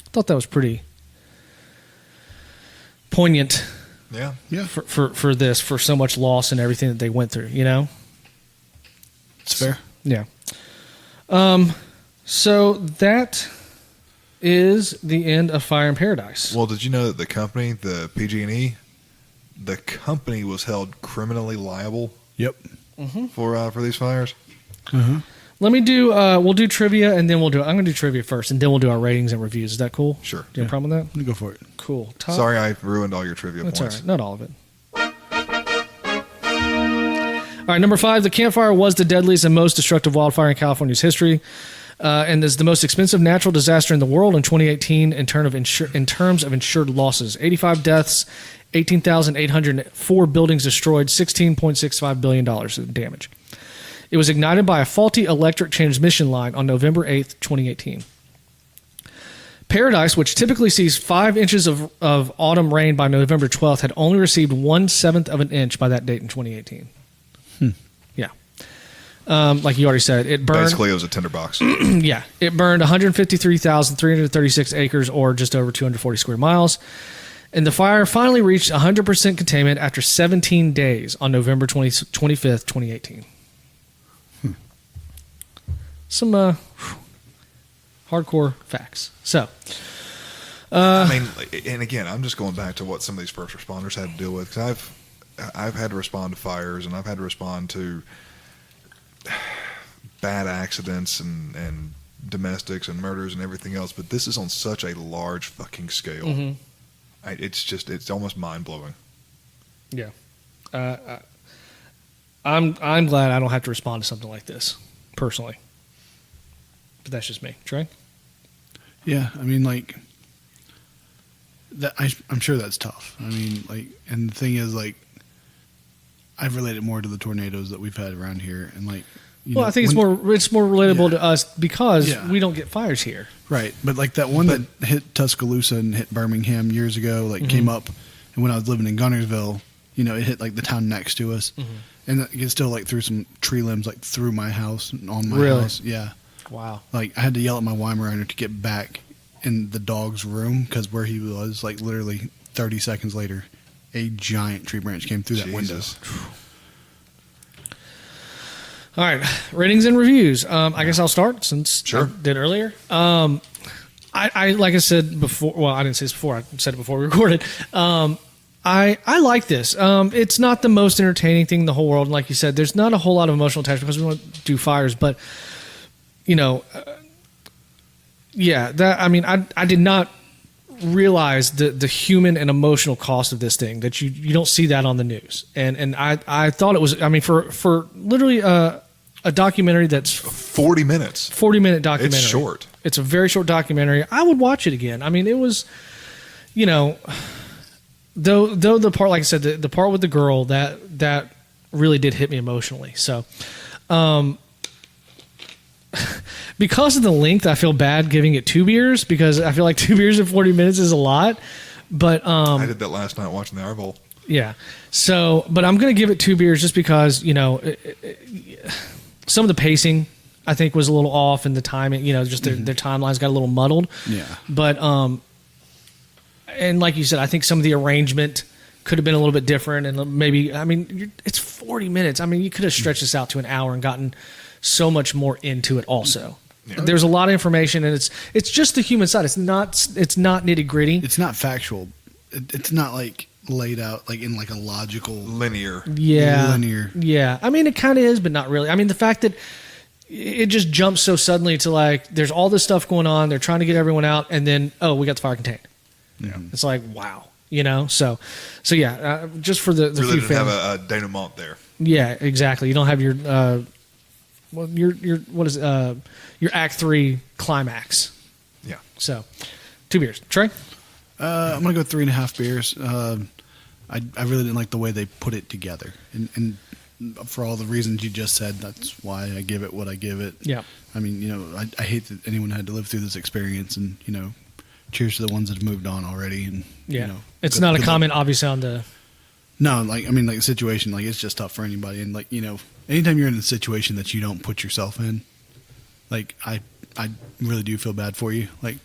I thought that was pretty poignant. Yeah. Yeah. For this, for so much loss and everything that they went through. It's fair. Yeah. So that is the end of Fire in Paradise. Well, did you know that the company, the PG&E, the company was held criminally liable Yep. for these fires? Let me do. We'll do trivia, and then I'm going to do trivia first, and then we'll do our ratings and reviews. Is that cool? Sure. Do you have a problem with Let me go for it. that? Cool. Top. Sorry, I ruined all your trivia That's points. all right. Not all of it. All right, number 5. The campfire was the deadliest and most destructive wildfire in California's history, and is the most expensive natural disaster in the world in 2018 in terms of insured losses. 85 deaths, 18,804 buildings destroyed, $16.65 billion of damage. It was ignited by a faulty electric transmission line on November 8th, 2018. Paradise, which typically sees 5 inches of autumn rain by November 12th, had only received 1/7 of an inch by that date in 2018. Yeah. Like you already said, it burned. Basically, it was a tinderbox. Yeah, it burned 153,336 acres, or just over 240 square miles. And the fire finally reached 100% containment after 17 days on November 25th, 2018. Some hardcore facts. So, I mean, and again, I'm just going back to what some of these first responders had to deal with, because I've had to respond to fires, and I've had to respond to bad accidents and domestics and murders and everything else, but this is on such a large fucking scale. It's almost mind blowing. yeah. I'm glad I don't have to respond to something like this, personally. But that's just me. Trey? Yeah, I mean, like that. I'm sure that's tough. I mean, like, and the thing is, like, I've related more to the tornadoes that we've had around here, and like Well, I think it's more relatable to us because we don't get fires here. Right. But like that one that hit Tuscaloosa and hit Birmingham years ago, like came up, and when I was living in Gunnersville, it hit like the town next to us. And it still like threw some tree limbs like through my house and on my house. Yeah. Wow. Like I had to yell at my Weimaraner to get back in the dog's room because where he was, like literally 30 seconds later, a giant tree branch came through that window. All right, ratings and reviews. I guess I'll start since I did earlier. I like I said before. Well, I didn't say this before. I said it before we recorded. I like this. It's not the most entertaining thing in the whole world. And like you said, there's not a whole lot of emotional attachment because we don't do fires. But I did not realize the human and emotional cost of this thing, that you don't see that on the news. And I thought it was, for literally a documentary that's 40 minutes. 40-minute documentary. It's short. It's a very short documentary. I would watch it again. It was, though the part, like I said, the part with the girl, that really did hit me emotionally. So, because of the length, I feel bad giving it 2 beers because I feel like 2 beers in 40 minutes is a lot. But I did that last night watching the Hour Bowl. Yeah. So, but I'm going to give it 2 beers just because, some of the pacing I think was a little off, and the timing, just their timelines got a little muddled. Yeah. But, and like you said, I think some of the arrangement could have been a little bit different, and maybe, it's 40 minutes. You could have stretched this out to an hour and gotten so much more into it also. Yeah. There's a lot of information, and it's just the human side. It's not nitty gritty. It's not factual. It's not like laid out like in like a logical linear. Yeah. Linear. Yeah. It kind of is, but not really. The fact that it just jumps so suddenly to like, there's all this stuff going on. They're trying to get everyone out, and then, we got the fire contained. Yeah. It's like, wow. So yeah, just for the really few didn't have a denouement there. Yeah, exactly. You don't have your your Act 3 climax. Yeah. So, 2 beers. Trey? I'm gonna go 3.5 beers. I really didn't like the way they put it together, and for all the reasons you just said, that's why I give it what I give it. Yeah. I hate that anyone had to live through this experience, and cheers to the ones that have moved on already. And it's not a comment, obviously, on the. No, like the situation, like it's just tough for anybody, and like anytime you're in a situation that you don't put yourself in, like I really do feel bad for you. Like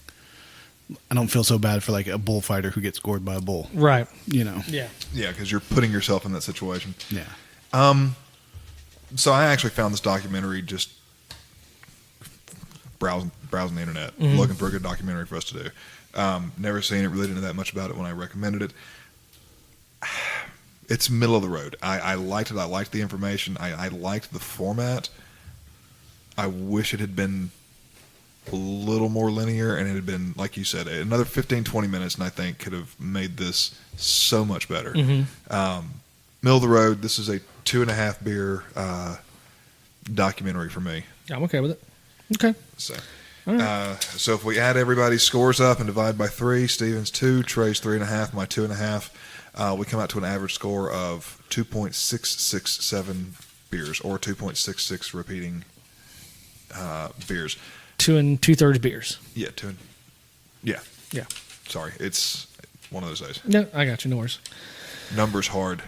I don't feel so bad for like a bullfighter who gets gored by a bull, right? Yeah, yeah, because you're putting yourself in that situation. Yeah. So I actually found this documentary just browsing the internet, looking for a good documentary for us to do. Never seen it, really didn't know that much about it when I recommended it. It's middle of the road. I liked it. I liked the information. I liked the format. I wish it had been a little more linear, and it had been, like you said, another 15, 20 minutes, and I think could have made this so much better. Middle of the road. This is a 2.5 beer documentary for me. I'm okay with it. Okay. So, right. So if we add everybody's scores up and divide by 3, Steven's 2, Trey's 3.5, my 2.5, we come out to an average score of 2.667 beers, or 2.66 repeating beers. 2 2/3 beers. Yeah, yeah. Sorry, it's one of those days. No, I got you. No worries. Numbers hard.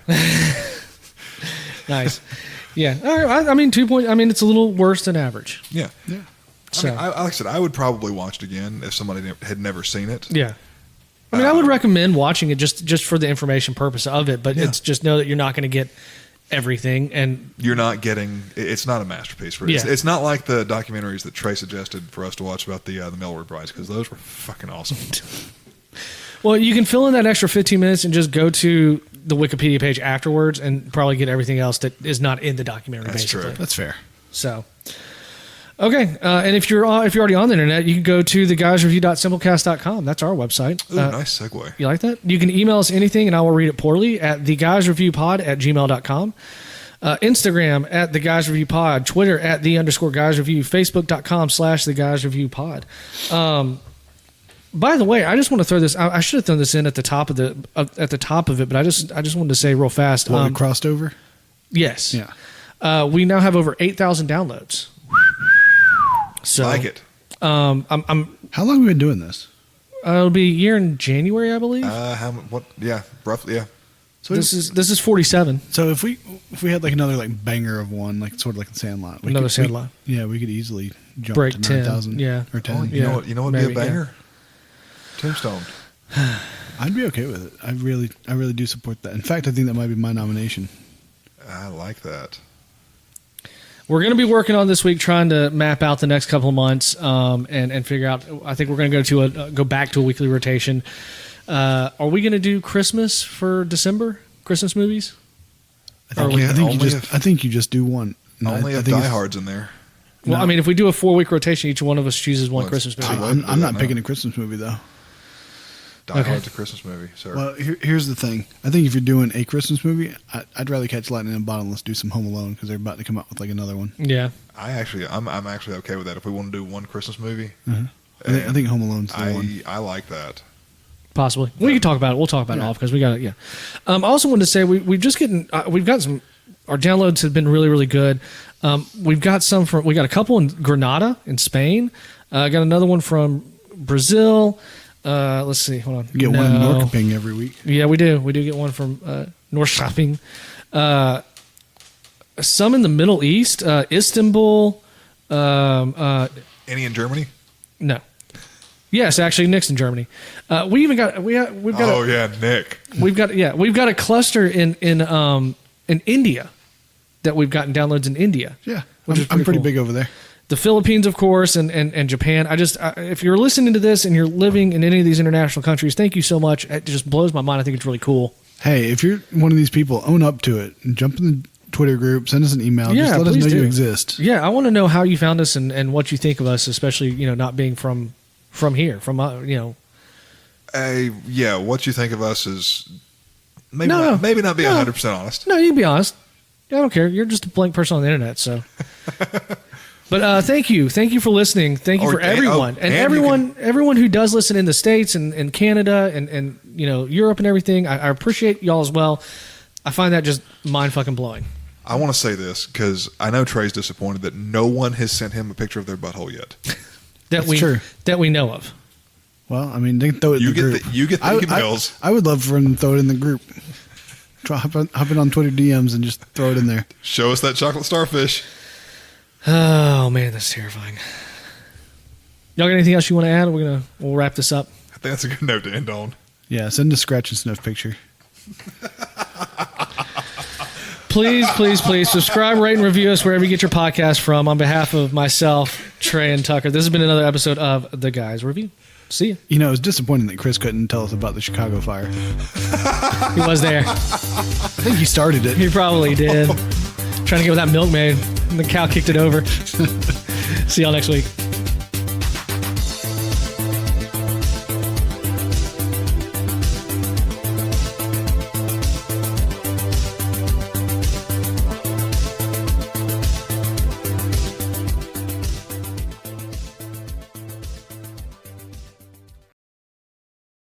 Nice. Yeah. All right. 2 point. It's a little worse than average. Yeah. So, like I said, I would probably watch it again if somebody had never seen it. Yeah. I would recommend watching it just for the information purpose of it, but it's just know that you're not going to get everything, and you're not getting. It's not a masterpiece. It's not like the documentaries that Trey suggested for us to watch about the Melrose Brides, because those were fucking awesome. Well, you can fill in that extra 15 minutes and just go to the Wikipedia page afterwards and probably get everything else that is not in the documentary. That's basically. true. That's fair. So, okay, and if you're already on the internet, you can go to theguysreview.simplecast.com. That's our website. Ooh, nice segue. You like that? You can email us anything, and I will read it poorly at theguysreviewpod@gmail.com. Instagram at theguysreviewpod, Twitter at @the_guysreview, Facebook.com/theguysreviewpod. By the way, I just want to throw this. I should have thrown this in at the top of it, but I just wanted to say real fast. We crossed over. Yes. Yeah. We now have over 8,000 downloads. So Like it. I'm How long have we been doing this? it'll be a year in January, I believe. What? Yeah, roughly. Yeah. So this is 47. So if we had like another like banger of one, like sort of like the Sandlot, Another Sandlot. we could easily jump Break to 10, 9,000. yeah. Or 10. Oh, Yeah, you know what? You know what'd maybe, be a banger? Tombstone. I'd be okay with it. I really do support that. In fact, I think that might be my nomination. I like that. We're going to be working on this week, trying to map out the next couple of months, and figure out. I think we're going to go back to a weekly rotation. Are we going to do Christmas for December? Christmas movies? I think you just do one. And Only I if think Die it's- Hard's in there. Well, I mean, if we do a 4-week rotation, each one of us chooses one Well, Christmas movie. I'm not picking a Christmas movie though. Die Okay. Hard's a Christmas movie, sir. Well, here's the thing. I think if you're doing a Christmas movie, I'd rather catch lightning in a bottle. Let's do some Home Alone because they're about to come out with like another one. Yeah. I'm actually okay with that. If we want to do one Christmas movie, I think Home Alone's the one. I like that. Possibly. We can talk about it. We'll talk about it off because we got it. Yeah. I also wanted to say we've got some. Our downloads have been really, really good. We got a couple in Granada in Spain. Got another one from Brazil. Let's see. Hold on. You get one in Norrköping every week. Yeah, we do. We do get one from Norrköping. Some in the Middle East, Istanbul. Any in Germany? No. Yes, actually, Nick's in Germany. We even got we've got Oh yeah, Nick. we've got a cluster in India that we've gotten downloads in India. Yeah, Which is I'm pretty cool. big over there. The Philippines, of course, and Japan. If you're listening to this and you're living in any of these international countries, thank you so much. It just blows my mind. I think it's really cool. Hey, if you're one of these people, own up to it. Jump in the Twitter group, send us an email. Yeah, just let us please know do. you exist. Yeah, I want to know how you found us and what you think of us, especially not being from here, Yeah, what you think of us is maybe No, maybe not be no. 100% honest. No, you can be honest. I don't care. You're just a blank person on the internet, so. But thank you for listening. Thank you for everyone and everyone who does listen in the States and Canada and Europe and everything. I appreciate y'all as well. I find that just mind fucking blowing. I want to say this because I know Trey's disappointed that no one has sent him a picture of their butthole yet. That we know of. Well, I mean, they can throw it in the group. You get the emails. I would love for them to throw it in the group. Hop in on Twitter DMs and just throw it in there. Show us that chocolate starfish. Oh man, that's terrifying. Y'all got anything else you want to add? We'll wrap this up. I think that's a good note to end on. Yeah, send a scratch and sniff picture. Please subscribe, rate, and review us wherever you get your podcast from. On behalf of myself, Trey, and Tucker, this has been another episode of The Guys Review. See you. It was disappointing that Chris couldn't tell us about the Chicago fire. He was there. I think he started it. He probably did. Trying to get with that milkmaid, and the cow kicked it over. See y'all next week.